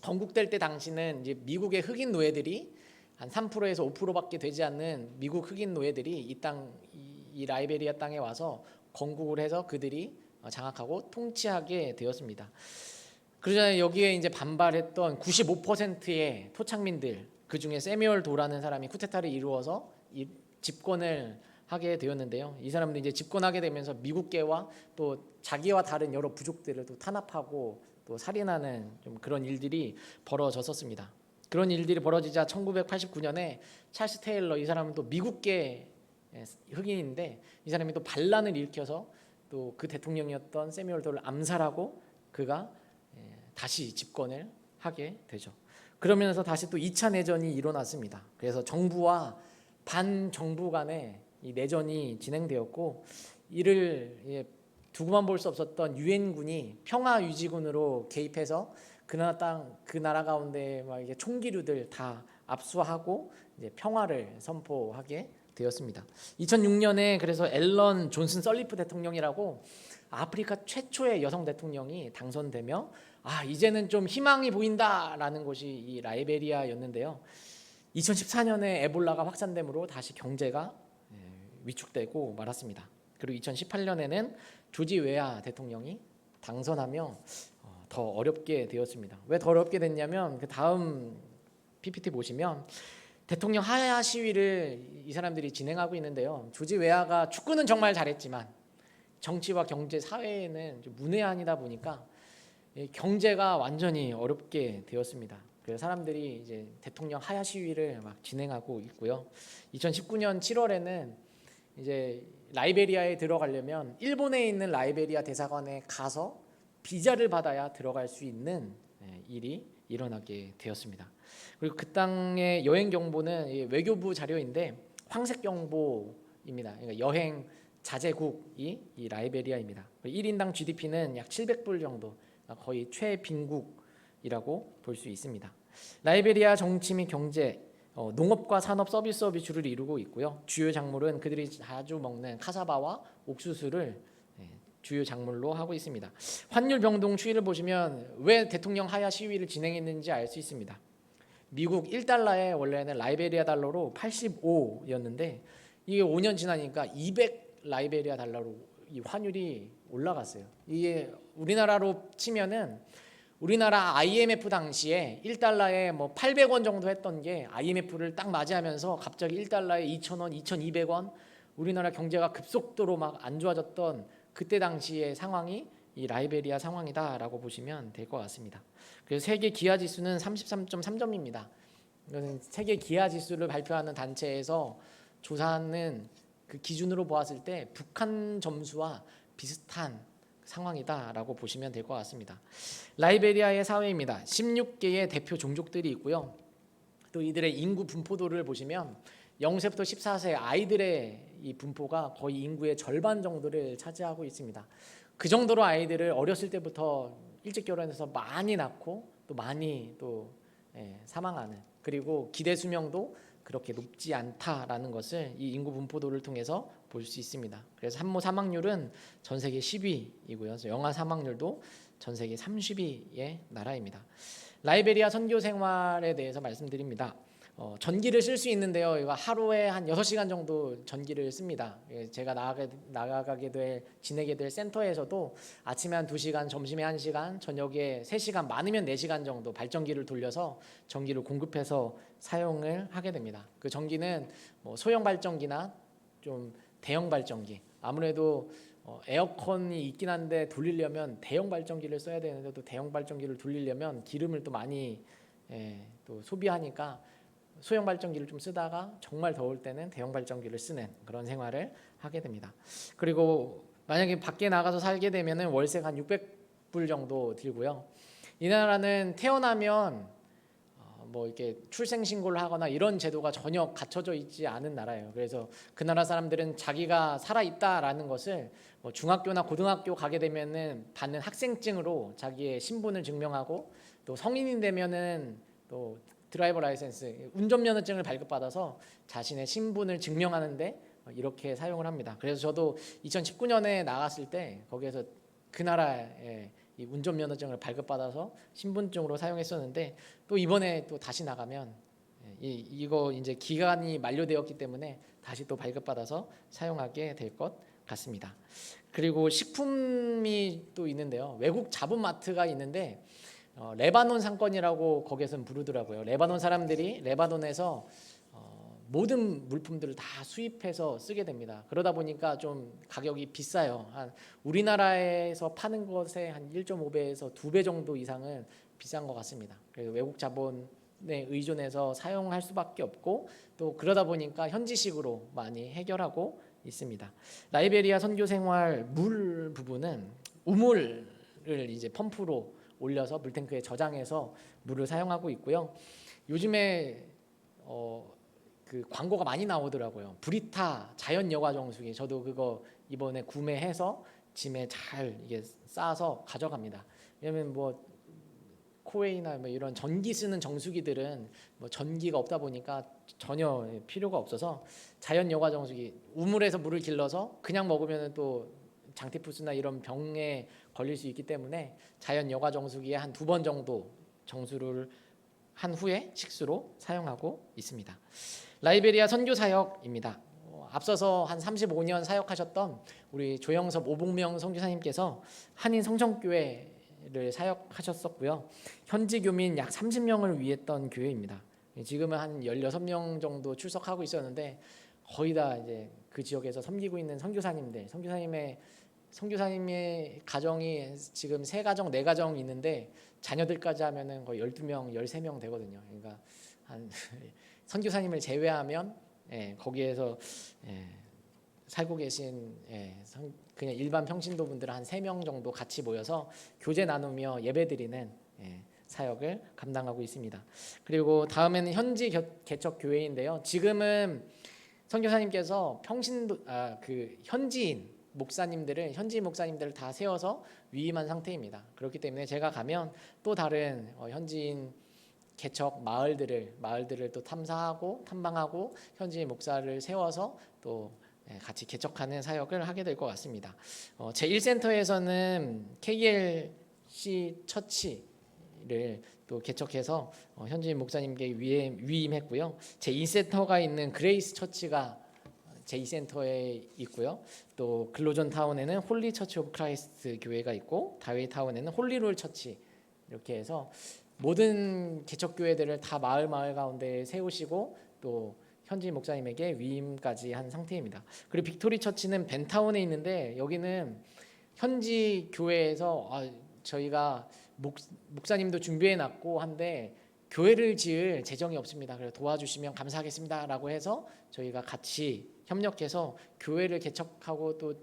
건국될 때 당시는 이제 미국의 흑인 노예들이 한 3%에서 5%밖에 되지 않는 미국 흑인 노예들이 이 라이베리아 땅에 와서 건국을 해서 그들이 장악하고 통치하게 되었습니다. 그러자 여기에 이제 반발했던 95%의 토착민들, 그 중에 세뮤얼 도라는 사람이 쿠데타를 이루어서 이 집권을 하게 되었는데요. 이 사람들이 이제 집권하게 되면서 미국계와 또 자기와 다른 여러 부족들을 또 탄압하고 또 살인하는 좀 그런 일들이 벌어졌었습니다. 그런 일들이 벌어지자 1989년에 찰스 테일러, 이 사람은 또 미국계 흑인인데 이 사람이 또 반란을 일으켜서 또 그 대통령이었던 세뮤얼 도를 암살하고 그가 다시 집권을 하게 되죠. 그러면서 다시 또 2차 내전이 일어났습니다. 그래서 정부와 반정부 간의 이 내전이 진행되었고 이를 두고만 볼 수 없었던 유엔군이 평화유지군으로 개입해서 그 나라 가운데 막 이게 총기류들 다 압수하고 이제 평화를 선포하게 되었습니다. 2006년에 그래서 앨런 존슨 썰리프 대통령이라고 아프리카 최초의 여성 대통령이 당선되며 이제는 좀 희망이 보인다라는 곳이 이 라이베리아였는데요. 2014년에 에볼라가 확산됨으로 다시 경제가 위축되고 말았습니다. 그리고 2018년에는 조지 웨아 대통령이 당선하며 더 어렵게 되었습니다. 왜 더 어렵게 됐냐면 그 다음 PPT 보시면 대통령 하야 시위를 이 사람들이 진행하고 있는데요. 조지 웨아가 축구는 정말 잘했지만 정치와 경제, 사회에는 좀 문외한이다 보니까 경제가 완전히 어렵게 되었습니다. 그래서 사람들이 이제 대통령 하야 시위를 막 진행하고 있고요. 2019년 7월에는 이제 라이베리아에 들어가려면 일본에 있는 라이베리아 대사관에 가서 비자를 받아야 들어갈 수 있는 일이 일어나게 되었습니다. 그리고 그 땅의 여행 경보는 외교부 자료인데 황색 경보입니다. 그러니까 여행 자제국이 이 라이베리아입니다. 1인당 GDP는 약 700불 정도, 거의 최빈국이라고 볼 수 있습니다. 라이베리아 정치 및 경제, 농업과 산업, 서비스업이 주를 이루고 있고요. 주요 작물은 그들이 자주 먹는 카사바와 옥수수를 주요 작물로 하고 있습니다. 환율 변동 추이를 보시면 왜 대통령 하야 시위를 진행했는지 알 수 있습니다. 미국 1달러에 원래는 라이베리아 달러로 85였는데 이게 5년 지나니까 200 라이베리아 달러로 이 환율이 올라갔어요. 이게 우리나라로 치면은 우리나라 IMF 당시에 1달러에 뭐 800원 정도 했던 게 IMF를 딱 맞이하면서 갑자기 1달러에 2,000원, 2,200원 우리나라 경제가 급속도로 막 안 좋아졌던 그때 당시의 상황이 이 라이베리아 상황이다라고 보시면 될 것 같습니다. 그래서 세계 기아 지수는 33.3점입니다. 이것은 세계 기아 지수를 발표하는 단체에서 조사하는 그 기준으로 보았을 때 북한 점수와 비슷한 상황이다라고 보시면 될 것 같습니다. 라이베리아의 사회입니다. 16개의 대표 종족들이 있고요. 또 이들의 인구 분포도를 보시면 0세부터 14세 아이들의 이 분포가 거의 인구의 절반 정도를 차지하고 있습니다. 그 정도로 아이들을 어렸을 때부터 일찍 결혼해서 많이 낳고 또 많이 사망하는, 그리고 기대 수명도 그렇게 높지 않다라는 것을 이 인구 분포도를 통해서 볼 수 있습니다. 그래서 산모 사망률은 전 세계 10위이고요. 영아 사망률도 전 세계 30위의 나라입니다. 라이베리아 선교 생활에 대해서 말씀드립니다. 전기를 쓸 수 있는데요. 이거 하루에 한 6시간 정도 전기를 씁니다. 제가 지내게 될 센터에서도 아침에 한 2시간, 점심에 1시간, 저녁에 3시간, 많으면 4시간 정도 발전기를 돌려서 전기를 공급해서 사용을 하게 됩니다. 그 전기는 뭐 소형 발전기나 좀 대형 발전기, 아무래도 에어컨이 있긴 한데 돌리려면 대형 발전기를 써야 되는데 또 대형 발전기를 돌리려면 기름을 또 많이 또 소비하니까 소형 발전기를 좀 쓰다가 정말 더울 때는 대형 발전기를 쓰는 그런 생활을 하게 됩니다. 그리고 만약에 밖에 나가서 살게 되면은 월세가 한 600불 정도 들고요. 이 나라는 태어나면 뭐 이렇게 출생 신고를 하거나 이런 제도가 전혀 갖춰져 있지 않은 나라예요. 그래서 그 나라 사람들은 자기가 살아 있다라는 것을 뭐 중학교나 고등학교 가게 되면은 받는 학생증으로 자기의 신분을 증명하고, 또 성인이 되면은 또 드라이버 라이센스, 운전면허증을 발급받아서 자신의 신분을 증명하는데 이렇게 사용을 합니다. 그래서 저도 2019년에 나갔을 때 거기에서 그 나라의 이 운전면허증을 발급받아서 신분증으로 사용했었는데, 또 이번에 또 다시 나가면 이거 이제 기간이 만료되었기 때문에 다시 또 발급받아서 사용하게 될 것 같습니다. 그리고 식품이 또 있는데요. 외국 자본마트가 있는데 레바논 상권이라고 거기에서는 부르더라고요. 레바논 사람들이 레바논에서 모든 물품들을 다 수입해서 쓰게 됩니다. 그러다 보니까 좀 가격이 비싸요. 한 우리나라에서 파는 것의 한 1.5배에서 2배 정도 이상은 비싼 것 같습니다. 그래서 외국 자본에 의존해서 사용할 수밖에 없고, 또 그러다 보니까 현지식으로 많이 해결하고 있습니다. 라이베리아 선교 생활 물 부분은 우물을 이제 펌프로 올려서 물탱크에 저장해서 물을 사용하고 있고요. 요즘에 그 광고가 많이 나오더라고요. 브리타 자연 여과 정수기, 저도 그거 이번에 구매해서 짐에 잘 이게 싸서 가져갑니다. 왜냐면 뭐 코웨이나 뭐 이런 전기 쓰는 정수기들은 뭐 전기가 없다 보니까 전혀 필요가 없어서 자연 여과 정수기, 우물에서 물을 길러서 그냥 먹으면 또 장티푸스나 이런 병에 걸릴 수 있기 때문에 자연 여과 정수기에 한 2번 정도 정수를 한 후에 식수로 사용하고 있습니다. 라이베리아 선교 사역입니다. 앞서서 한 35년 사역하셨던 우리 조영섭 오복명 선교사님께서 한인 성전교회를 사역하셨었고요. 현지 교민 약 30명을 위했던 교회입니다. 지금은 한 16명 정도 출석하고 있었는데 거의 다 이제 그 지역에서 섬기고 있는 선교사님들, 선교사님의 가정이 지금 3가정, 4가정 있는데 자녀들까지 하면은 거의 12명, 13명 되거든요. 그러니까 한 선교사님을 제외하면 거기에서 살고 계신 그냥 일반 평신도 분들 한 3명 정도 같이 모여서 교제 나누며 예배드리는 사역을 감당하고 있습니다. 그리고 다음에는 현지 개척 교회인데요. 지금은 선교사님께서 그 현지인 목사님들을 다 세워서 위임한 상태입니다. 그렇기 때문에 제가 가면 또 다른 현지인 개척 마을들을 또 탐사하고 탐방하고 현지 목사를 세워서 또 같이 개척하는 사역을 하게 될 것 같습니다. 제1센터에서는 KLC 처치를 또 개척해서 현지 목사님께 위임했고요. 제2센터가 있는 그레이스 처치가 제2센터에 있고요. 또 글로전 타운에는 홀리 처치 오브 크라이스트 교회가 있고 다웨이 타운에는 홀리롤 처치 이렇게 해서 모든 개척 교회들을 다 마을 가운데 세우시고 또 현지 목사님에게 위임까지 한 상태입니다. 그리고 빅토리 처치는 벤타운에 있는데 여기는 현지 교회에서 저희가 목사님도 준비해 놨고 한데 교회를 지을 재정이 없습니다. 그래서 도와주시면 감사하겠습니다라고 해서 저희가 같이 협력해서 교회를 개척하고 또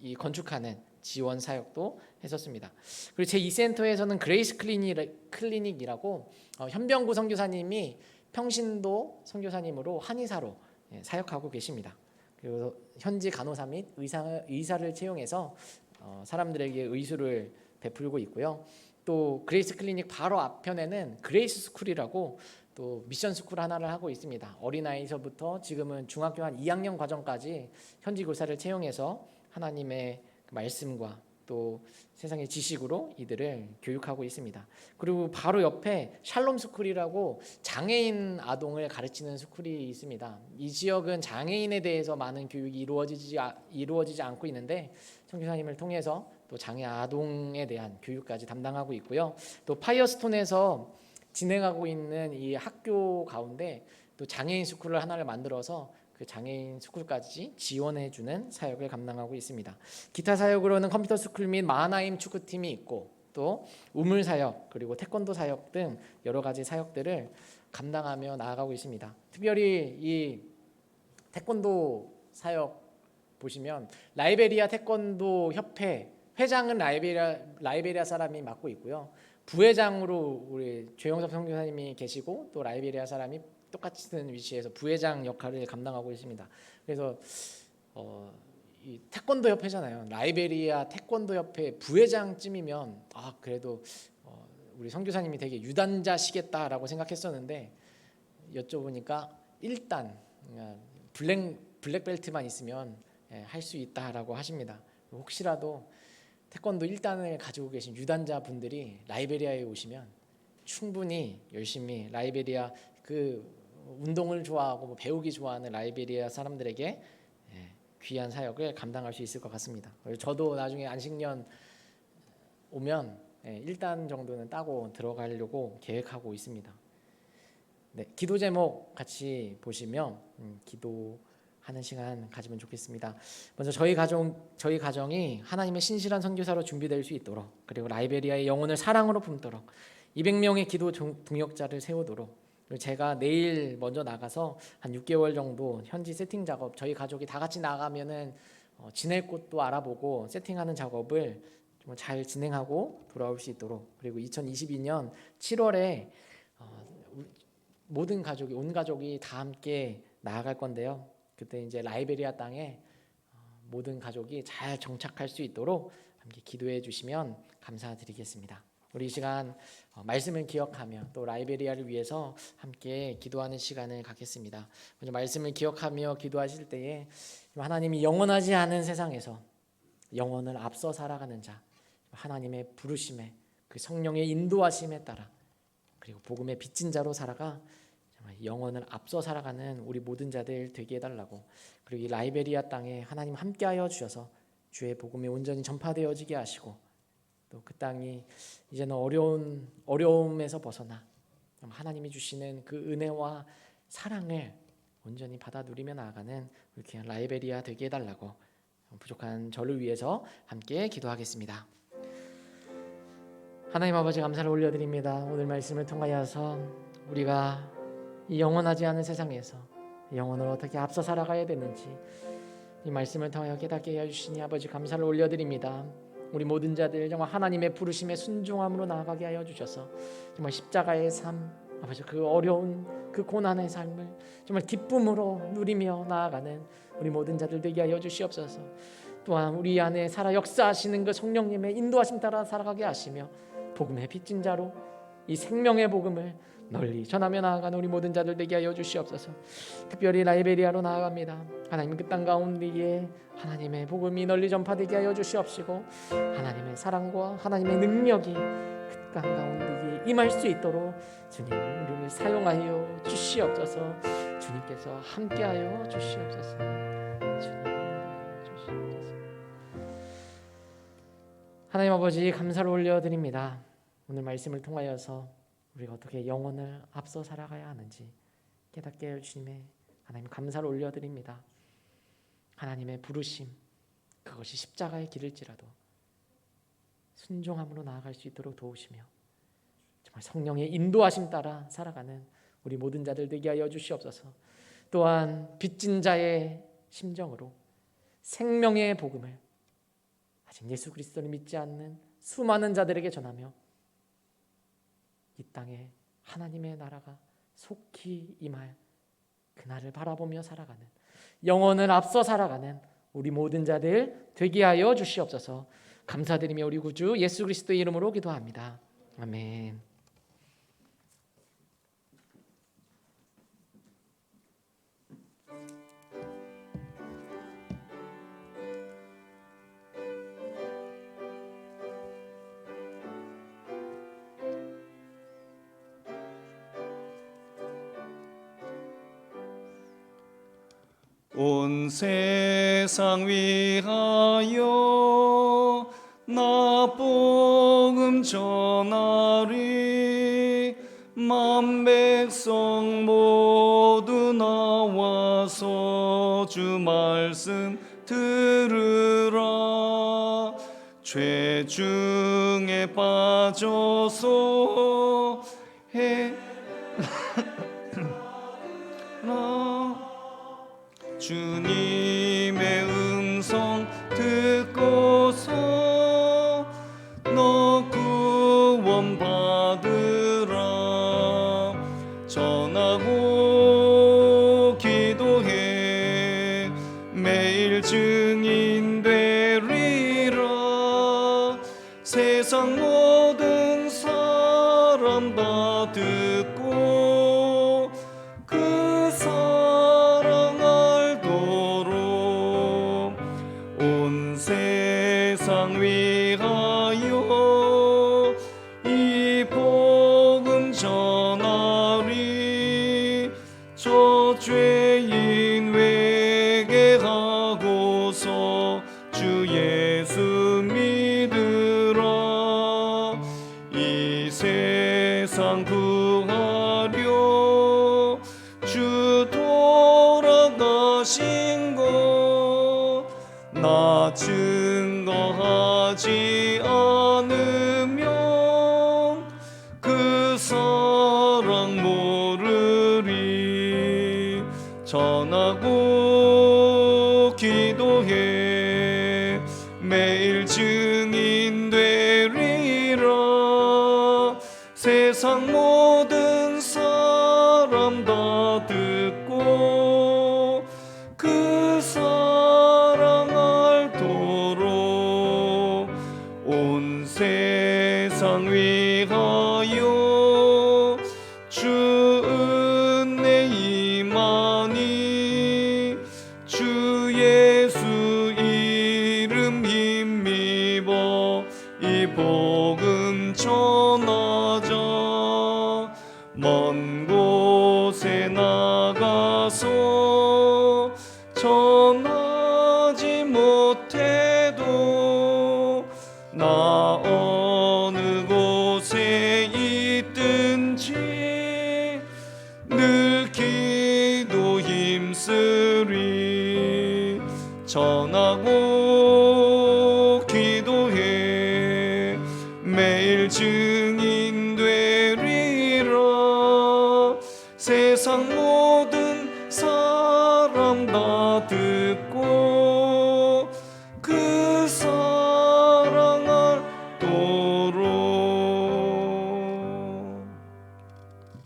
이 건축하는 지원 사역도 했었습니다. 그리고 제2센터에서는 그레이스 클리닉이라고 현병구 선교사님이 평신도 선교사님으로 한의사로 사역하고 계십니다. 그리고 현지 간호사 및 의사를 채용해서 사람들에게 의술을 베풀고 있고요. 또 그레이스 클리닉 바로 앞편에는 그레이스 스쿨이라고 또 미션 스쿨 하나를 하고 있습니다. 어린아이서부터 지금은 중학교 한 2학년 과정까지 현지 교사를 채용해서 하나님의 말씀과 또 세상의 지식으로 이들을 교육하고 있습니다. 그리고 바로 옆에 샬롬 스쿨이라고 장애인 아동을 가르치는 스쿨이 있습니다. 이 지역은 장애인에 대해서 많은 교육이 이루어지지 않고 있는데 선교사님을 통해서 또 장애 아동에 대한 교육까지 담당하고 있고요. 또 파이어스톤에서 진행하고 있는 이 학교 가운데 또 장애인 스쿨을 하나를 만들어서 그 장애인 스쿨까지 지원해주는 사역을 감당하고 있습니다. 기타 사역으로는 컴퓨터 스쿨 및 마하나임 축구팀이 있고 또 우물 사역 그리고 태권도 사역 등 여러 가지 사역들을 감당하며 나아가고 있습니다. 특별히 이 태권도 사역 보시면 라이베리아 태권도 협회 회장은 라이베리아 사람이 맡고 있고요. 부회장으로 우리 최영섭 선교사님이 계시고 또 라이베리아 사람이 똑같은 위치에서 부회장 역할을 감당하고 있습니다. 그래서 이 태권도 협회잖아요. 라이베리아 태권도 협회 부회장쯤이면 그래도 우리 선교사님이 되게 유단자시겠다라고 생각했었는데 여쭤보니까 일단 블랙벨트만 있으면 할 수 있다라고 하십니다. 혹시라도 태권도 1단을 가지고 계신 유단자 분들이 라이베리아에 오시면 충분히 열심히 라이베리아 그 운동을 좋아하고 뭐 배우기 좋아하는 라이베리아 사람들에게 귀한 사역을 감당할 수 있을 것 같습니다. 저도 나중에 안식년 오면 1단 정도는 따고 들어가려고 계획하고 있습니다. 네, 기도 제목 같이 보시면 기도하는 시간 가지면 좋겠습니다. 먼저 저희 가정이 하나님의 신실한 선교사로 준비될 수 있도록 그리고 라이베리아의 영혼을 사랑으로 품도록 200명의 기도 동역자를 세우도록 그리고 제가 내일 먼저 나가서 한 6개월 정도 현지 세팅 작업 저희 가족이 다 같이 나가면은 지낼 곳도 알아보고 세팅하는 작업을 좀 잘 진행하고 돌아올 수 있도록 그리고 2022년 7월에 모든 가족이 온 가족이 다 함께 나아갈 건데요. 그때 이제 라이베리아 땅에 모든 가족이 잘 정착할 수 있도록 함께 기도해 주시면 감사드리겠습니다. 우리 이 시간 말씀을 기억하며 또 라이베리아를 위해서 함께 기도하는 시간을 갖겠습니다. 먼저 말씀을 기억하며 기도하실 때에 하나님이 영원하지 않은 세상에서 영원을 앞서 살아가는 자, 하나님의 부르심에 그 성령의 인도하심에 따라 그리고 복음의 빚진 자로 살아가 정말 영원을 앞서 살아가는 우리 모든 자들 되게 해달라고, 그리고 이 라이베리아 땅에 하나님 함께하여 주셔서 주의 복음이 온전히 전파되어지게 하시고 또 그 땅이 이제는 어려움에서 벗어나 하나님이 주시는 그 은혜와 사랑을 온전히 받아 누리며 나아가는 우리 귀한 라이베리아 되게 해달라고 부족한 저를 위해서 함께 기도하겠습니다. 하나님 아버지 감사를 올려드립니다. 오늘 말씀을 통하여서 우리가 이 영원하지 않은 세상에서 영혼을 어떻게 앞서 살아가야 되는지 이 말씀을 통하여 깨닫게 해주시니 아버지 감사를 올려드립니다. 우리 모든 자들 정말 하나님의 부르심에 순종함으로 나아가게 하여 주셔서 정말 십자가의 삶, 아버지 그 어려운 그 고난의 삶을 정말 기쁨으로 누리며 나아가는 우리 모든 자들 되게 하여 주시옵소서. 또한 우리 안에 살아 역사하시는 그 성령님의 인도하심 따라 살아가게 하시며 복음의 빚진 자로 이 생명의 복음을 널리 전하며 나아가는 우리 모든 자들 되게 하여 주시옵소서. 특별히 라이베리아로 나아갑니다. 하나님 그 땅 가운데에 하나님의 복음이 널리 전파되게 하여 주시옵시고 하나님의 사랑과 하나님의 능력이 그 땅 가운데에 임할 수 있도록 주님 우리를 사용하여 주시옵소서. 주님께서 함께하여 주시옵소서. 주님 주시옵소서. 하나님 아버지 감사를 올려드립니다. 오늘 말씀을 통하여서 우리가 어떻게 영혼을 앞서 살아가야 하는지 깨닫게 해주심에 하나님 감사를 올려드립니다. 하나님의 부르심 그것이 십자가의 길일지라도 순종함으로 나아갈 수 있도록 도우시며 정말 성령의 인도하심 따라 살아가는 우리 모든 자들 되게 하여 주시옵소서. 또한 빚진 자의 심정으로 생명의 복음을 아직 예수 그리스도를 믿지 않는 수많은 자들에게 전하며 이 땅에 하나님의 나라가 속히 임할 그날을 바라보며 살아가는 영혼을 앞서 살아가는 우리 모든 자들 되게 하여 주시옵소서. 감사드리며 우리 구주 예수 그리스도의 이름으로 기도합니다. 아멘. 온 세상 위하여 나 복음 전하리. 만 백성 모두 나와서 주 말씀 들으라. 죄 중에 빠져서 주님의 음성 듣고서 너 구원 받으라. 전하고 기도해 매일 증인 되리라. 세상 모든 사람 다 듣고 그 사랑 알도록 온 세상 위하여 이 복음 전하리. 저 죄인 회개하고서 주 예수 믿으라. 이 세상 구하려 주 돌아가신 것 나 증거하지 않으면 그 사랑 모르리. 전하고 기도해 매일 증인 되리라. 세상 모든 사람 다 듣고 그 사랑 알도록 온 세상 위 못해도 나 어느 곳에 있든지 늘 기도 힘쓰리 전하고 기도해 매일 증인 되리라 세상 모든 사람 다 듣고 그 사랑하도록.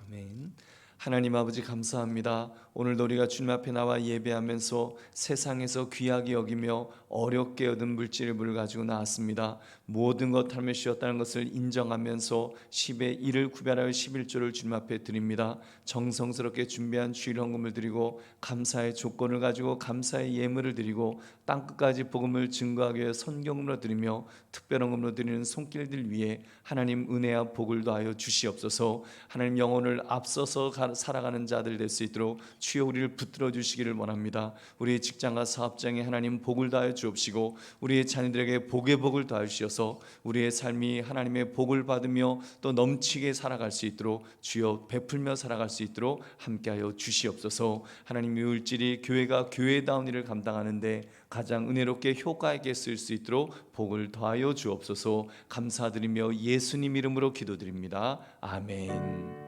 아멘. 하나님 아버지 감사합니다. 오늘도 우리가 주님 앞에 나와 예배하면서 세상에서 귀하게 여기며 어렵게 얻은 물질을 가지고 나왔습니다. 모든 것 하며 쉬었다는 것을 인정하면서 10의 1을 구별하여 11조를 주님 앞에 드립니다. 정성스럽게 준비한 주일 헌금을 드리고 감사의 조건을 가지고 감사의 예물을 드리고 땅끝까지 복음을 증거하기 위해 선경으로 드리며 특별 헌금으로 드리는 손길들 위해 하나님 은혜와 복을 더하여 주시옵소서. 하나님 영혼을 앞서서 살아가는 자들 될 수 있도록 주여 우리를 붙들어 주시기를 원합니다. 우리의 직장과 사업장에 하나님 복을 더하여 주옵시고 우리의 자녀들에게 복의 복을 더하여 주셔서 우리의 삶이 하나님의 복을 받으며 또 넘치게 살아갈 수 있도록 주여 베풀며 살아갈 수 있도록 함께하여 주시옵소서. 하나님의 물질이 교회가 교회다운 일을 감당하는데 가장 은혜롭게 효과 있게 쓸 수 있도록 복을 더하여 주옵소서. 감사드리며 예수님 이름으로 기도드립니다. 아멘.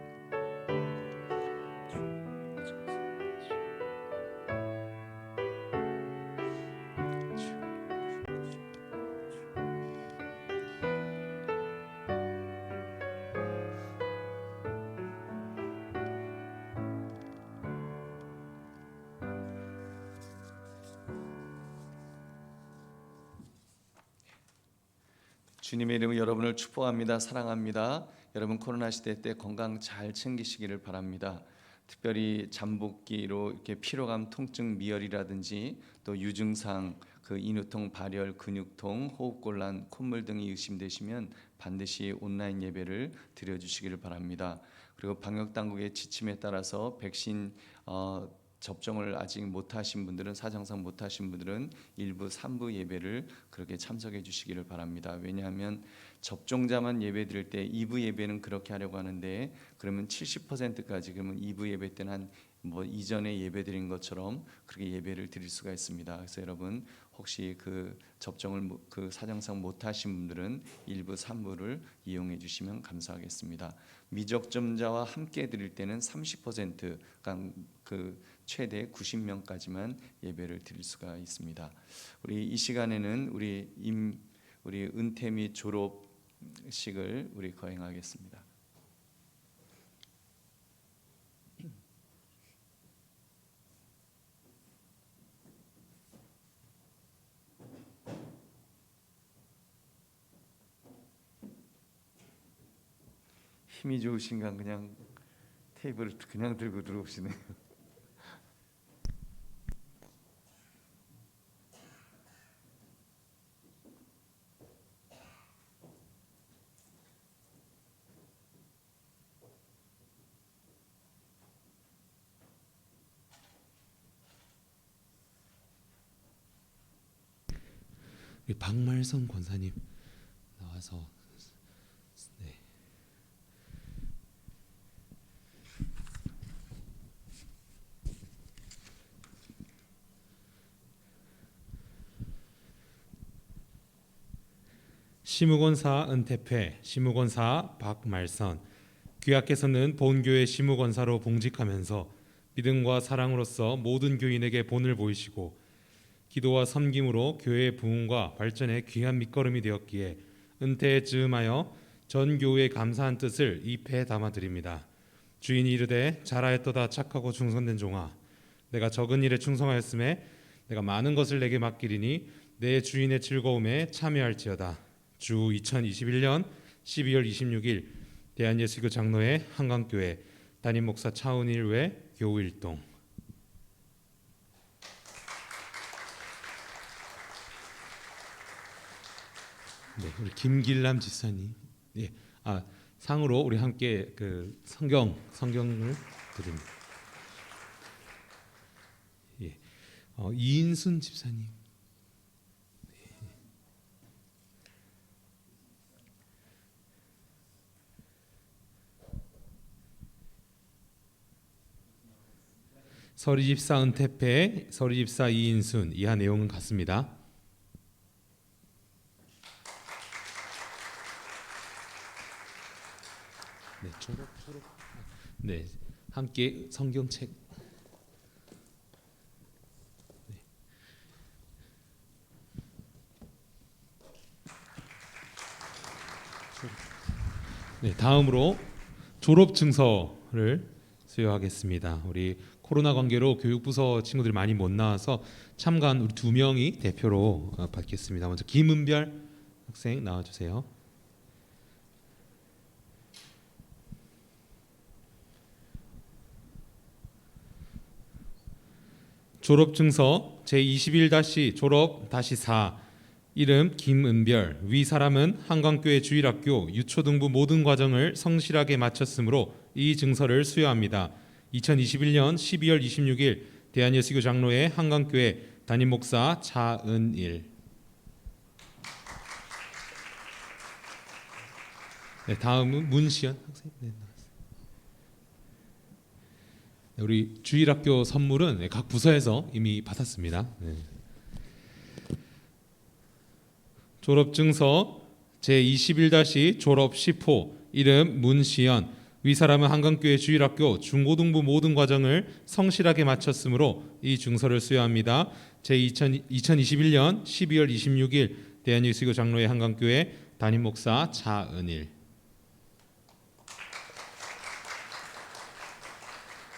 주님의 이름으로 여러분을 축복합니다. 사랑합니다. 여러분 코로나 시대 때 건강 잘 챙기시기를 바랍니다. 특별히 잠복기로 이렇게 피로감, 통증, 미열이라든지 또 유증상, 그 인후통, 발열, 근육통, 호흡곤란, 콧물 등이 의심되시면 반드시 온라인 예배를 드려주시기를 바랍니다. 그리고 방역 당국의 지침에 따라서 백신 접종을 아직 못하신 분들은 사정상 못하신 분들은 1부, 3부 예배를 그렇게 참석해 주시기를 바랍니다. 왜냐하면 접종자만 예배 드릴 때 2부 예배는 그렇게 하려고 하는데 그러면 70%까지 그러면 2부 예배 때는 한 이전에 예배 드린 것처럼 그렇게 예배를 드릴 수가 있습니다. 그래서 여러분 혹시 그 접종을 그 사정상 못하신 분들은 1부, 3부를 이용해 주시면 감사하겠습니다. 미접종자와 함께 드릴 때는 30% 그 최대 90명까지만 예배를 드릴 수가 있습니다. 우리 이 시간에는 우리 은퇴 및 졸업식을 우리 거행하겠습니다. 힘이 좋으신가 그냥 테이블을 그냥 들고 들어오시네요. 우리 박말성 권사님 나와서 네. 시무권사 은퇴패, 시무권사 박말선 귀하께서는 본교회 시무권사로 봉직하면서 믿음과 사랑으로서 모든 교인에게 본을 보이시고 기도와 섬김으로 교회의 부흥과 발전에 귀한 밑거름이 되었기에 은퇴에 즈음하여 전 교회에 감사한 뜻을 이 패에 담아드립니다. 주인이 이르되 잘하였도다 착하고 충성된 종아, 내가 적은 일에 충성하였음에 내가 많은 것을 내게 맡기리니 내 주인의 즐거움에 참여할지어다. 주 2021년 12월 26일 대한예수교 장로회 한강교회 담임 목사 차은일 외 교우일동. 네, 우리 김길남 지사님, 예, 상으로 우리 함께 그 성경을 드립니다. 예, 이인순 집사님, 서리집사 은퇴패, 서리집사 이인순 이하 내용은 같습니다. 네, 졸업. 네, 함께 성경책. 네, 다음으로 졸업 증서를 수여하겠습니다. 우리 코로나 관계로 교육부서 친구들이 많이 못 나와서 참가한 우리 2명이 대표로 받겠습니다. 먼저 김은별 학생 나와주세요. 졸업증서 제21-졸업-4 이름 김은별 위 사람은 한강교회 주일학교 유초등부 모든 과정을 성실하게 마쳤으므로 이 증서를 수여합니다. 2021년 12월 26일 대한예수교 장로회 한강교회 담임 목사 차은일. 네, 다음은 문시연 학생. 네, 우리 주일학교 선물은 각 부서에서 이미 받았습니다. 네. 졸업증서 제21-졸업10호 이름 문시연 위 사람은 한강교회 주일학교 중고등부 모든 과정을 성실하게 마쳤으므로 이 증서를 수여합니다. 제2021년 12월 26일 대한예수교 장로회 한강교회 담임 목사 차은일.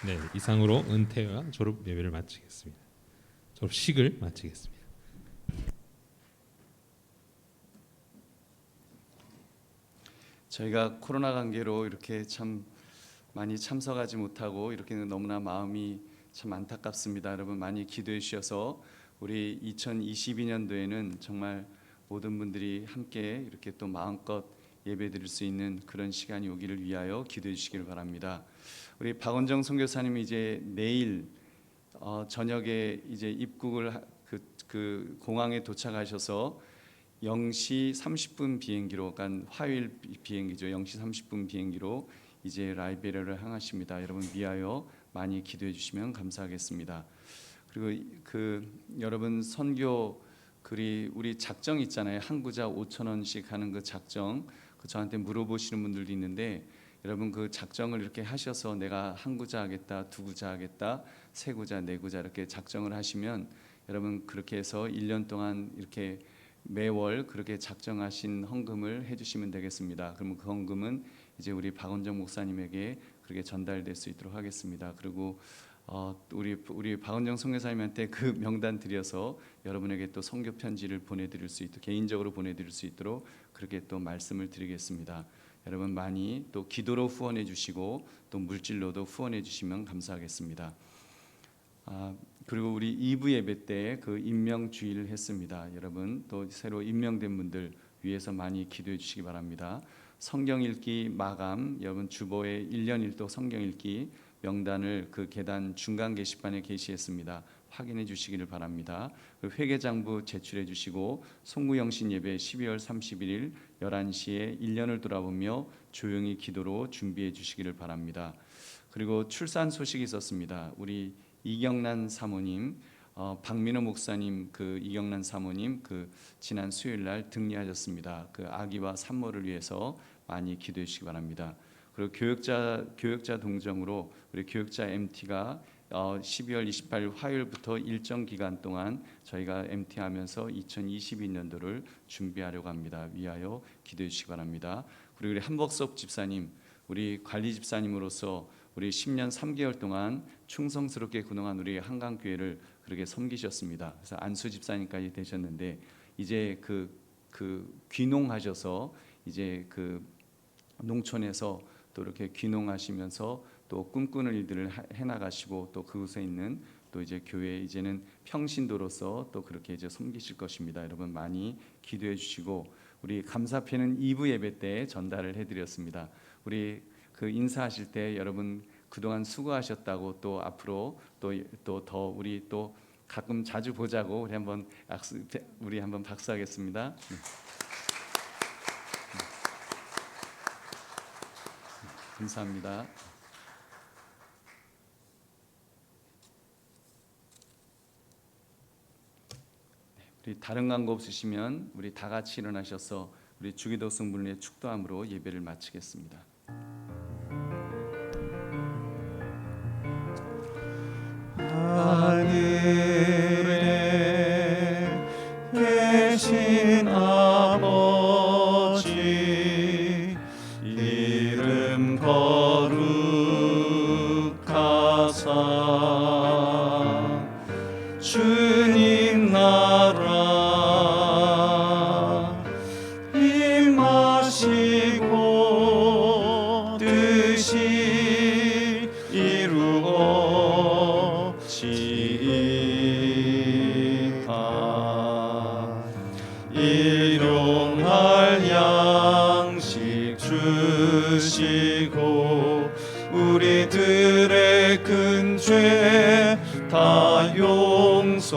네, 이상으로 은퇴와 졸업 예배를 마치겠습니다. 졸업식을 마치겠습니다. 저희가 코로나 관계로 이렇게 참 많이 참석하지 못하고 이렇게 너무나 마음이 참 안타깝습니다. 여러분 많이 기도해 주셔서 우리 2022년도에는 정말 모든 분들이 함께 이렇게 또 마음껏 예배드릴 수 있는 그런 시간이 오기를 위하여 기도해 주시길 바랍니다. 우리 박원정 선교사님이 이제 내일 저녁에 이제 입국을 그 공항에 도착하셔서 0시 30분 비행기로, 그러니까 화요일 비행기죠. 0시 30분 비행기로 이제 라이베리아를 향하십니다. 여러분 위하여 많이 기도해 주시면 감사하겠습니다. 그리고 여러분 선교 우리 작정 있잖아요. 한 구자 5,000원씩 하는 그 작정. 저한테 물어보시는 분들도 있는데 여러분 그 작정을 이렇게 하셔서 내가 한 구자 하겠다, 두 구자 하겠다, 세 구자, 네 구자 이렇게 작정을 하시면 여러분 그렇게 해서 1년 동안 이렇게 매월 그렇게 작정하신 헌금을 해주시면 되겠습니다. 그러면 그 헌금은 이제 우리 박원정 목사님에게 그렇게 전달될 수 있도록 하겠습니다. 그리고 우리 박원정 선교사님한테 그 명단 드려서 여러분에게 또 선교 편지를 보내드릴 수 있도록 개인적으로 보내드릴 수 있도록 그렇게 또 말씀을 드리겠습니다. 여러분 많이 또 기도로 후원해 주시고 또 물질로도 후원해 주시면 감사하겠습니다. 그리고 우리 2부 예배 때 그 임명 주일을 했습니다. 여러분 또 새로 임명된 분들 위해서 많이 기도해 주시기 바랍니다. 성경 읽기 마감 여러분 주보에 1년 1도 성경 읽기 명단을 그 계단 중간 게시판에 게시했습니다. 확인해 주시기를 바랍니다. 회계장부 제출해 주시고 송구영신 예배 12월 31일 11시에 1년을 돌아보며 조용히 기도로 준비해 주시기를 바랍니다. 그리고 출산 소식이 있었습니다. 우리 이경란 사모님, 박민호 목사님 이경란 사모님 지난 수요일 날 등리하셨습니다. 그 아기와 산모를 위해서 많이 기도해 주시기 바랍니다. 그리고 교역자 동정으로 우리 교역자 MT가 12월 28일 화요일부터 일정 기간 동안 저희가 MT하면서 2022년도를 준비하려고 합니다. 위하여 기도해 주시기 바랍니다. 그리고 우리 한복섭 집사님, 우리 관리 집사님으로서 우리 10년 3개월 동안 충성스럽게 그동안 우리 한강교회를 그렇게 섬기셨습니다. 그래서 안수 집사님까지 되셨는데 이제 귀농하셔서 이제 농촌에서 또 이렇게 귀농하시면서 또 꿈꾸는 일들을 해나가시고 또 그곳에 있는 또 이제 교회 이제는 평신도로서 또 그렇게 이제 섬기실 것입니다. 여러분 많이 기도해 주시고 우리 감사패는 2부 예배 때 전달을 해드렸습니다. 우리 인사하실 때 여러분 그동안 수고하셨다고 또 앞으로 또 더 우리 또 가끔 자주 보자고 우리 한번 박수하겠습니다. 네. 감사합니다. 우리 다른 광고 없으시면 우리 다 같이 일어나셔서 우리 주기도 성분의 축도함으로 예배를 마치겠습니다. 하늘에 계신 아버지 이름 거룩하사 주님 나라 임하시고 뜻이 이루어지이다. 일용할 양식 주시고 우리들의 큰 죄 다 용서하옵시고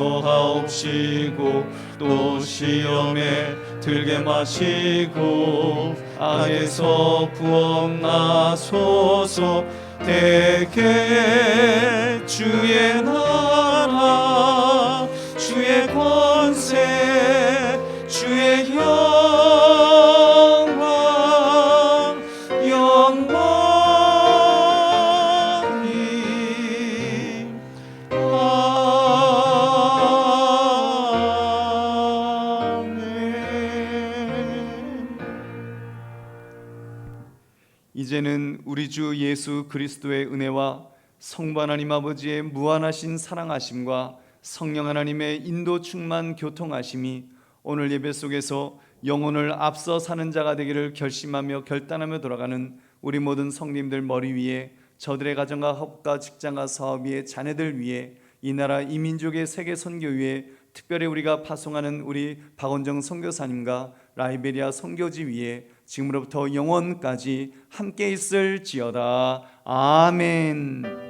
또 시험에 들게 마시고 악에서 구원하소서. 대개 주의 나라 주의 권세 주의 영광이 아멘. 이제는 우리 주 예수 그리스도의 은혜와 성부 하나님 아버지의 무한하신 사랑하심과 성령 하나님의 인도 충만 교통하심이 오늘 예배 속에서 영혼을 앞서 사는 자가 되기를 결심하며 결단하며 돌아가는 우리 모든 성님들 머리 위에, 저들의 가정과 학업과 직장과 사업 위에, 자녀들 위에, 이 나라 이 민족의 세계 선교 위에, 특별히 우리가 파송하는 우리 박원정 선교사님과 라이베리아 선교지 위에 지금으로부터 영원까지 함께 있을지어다. 아멘.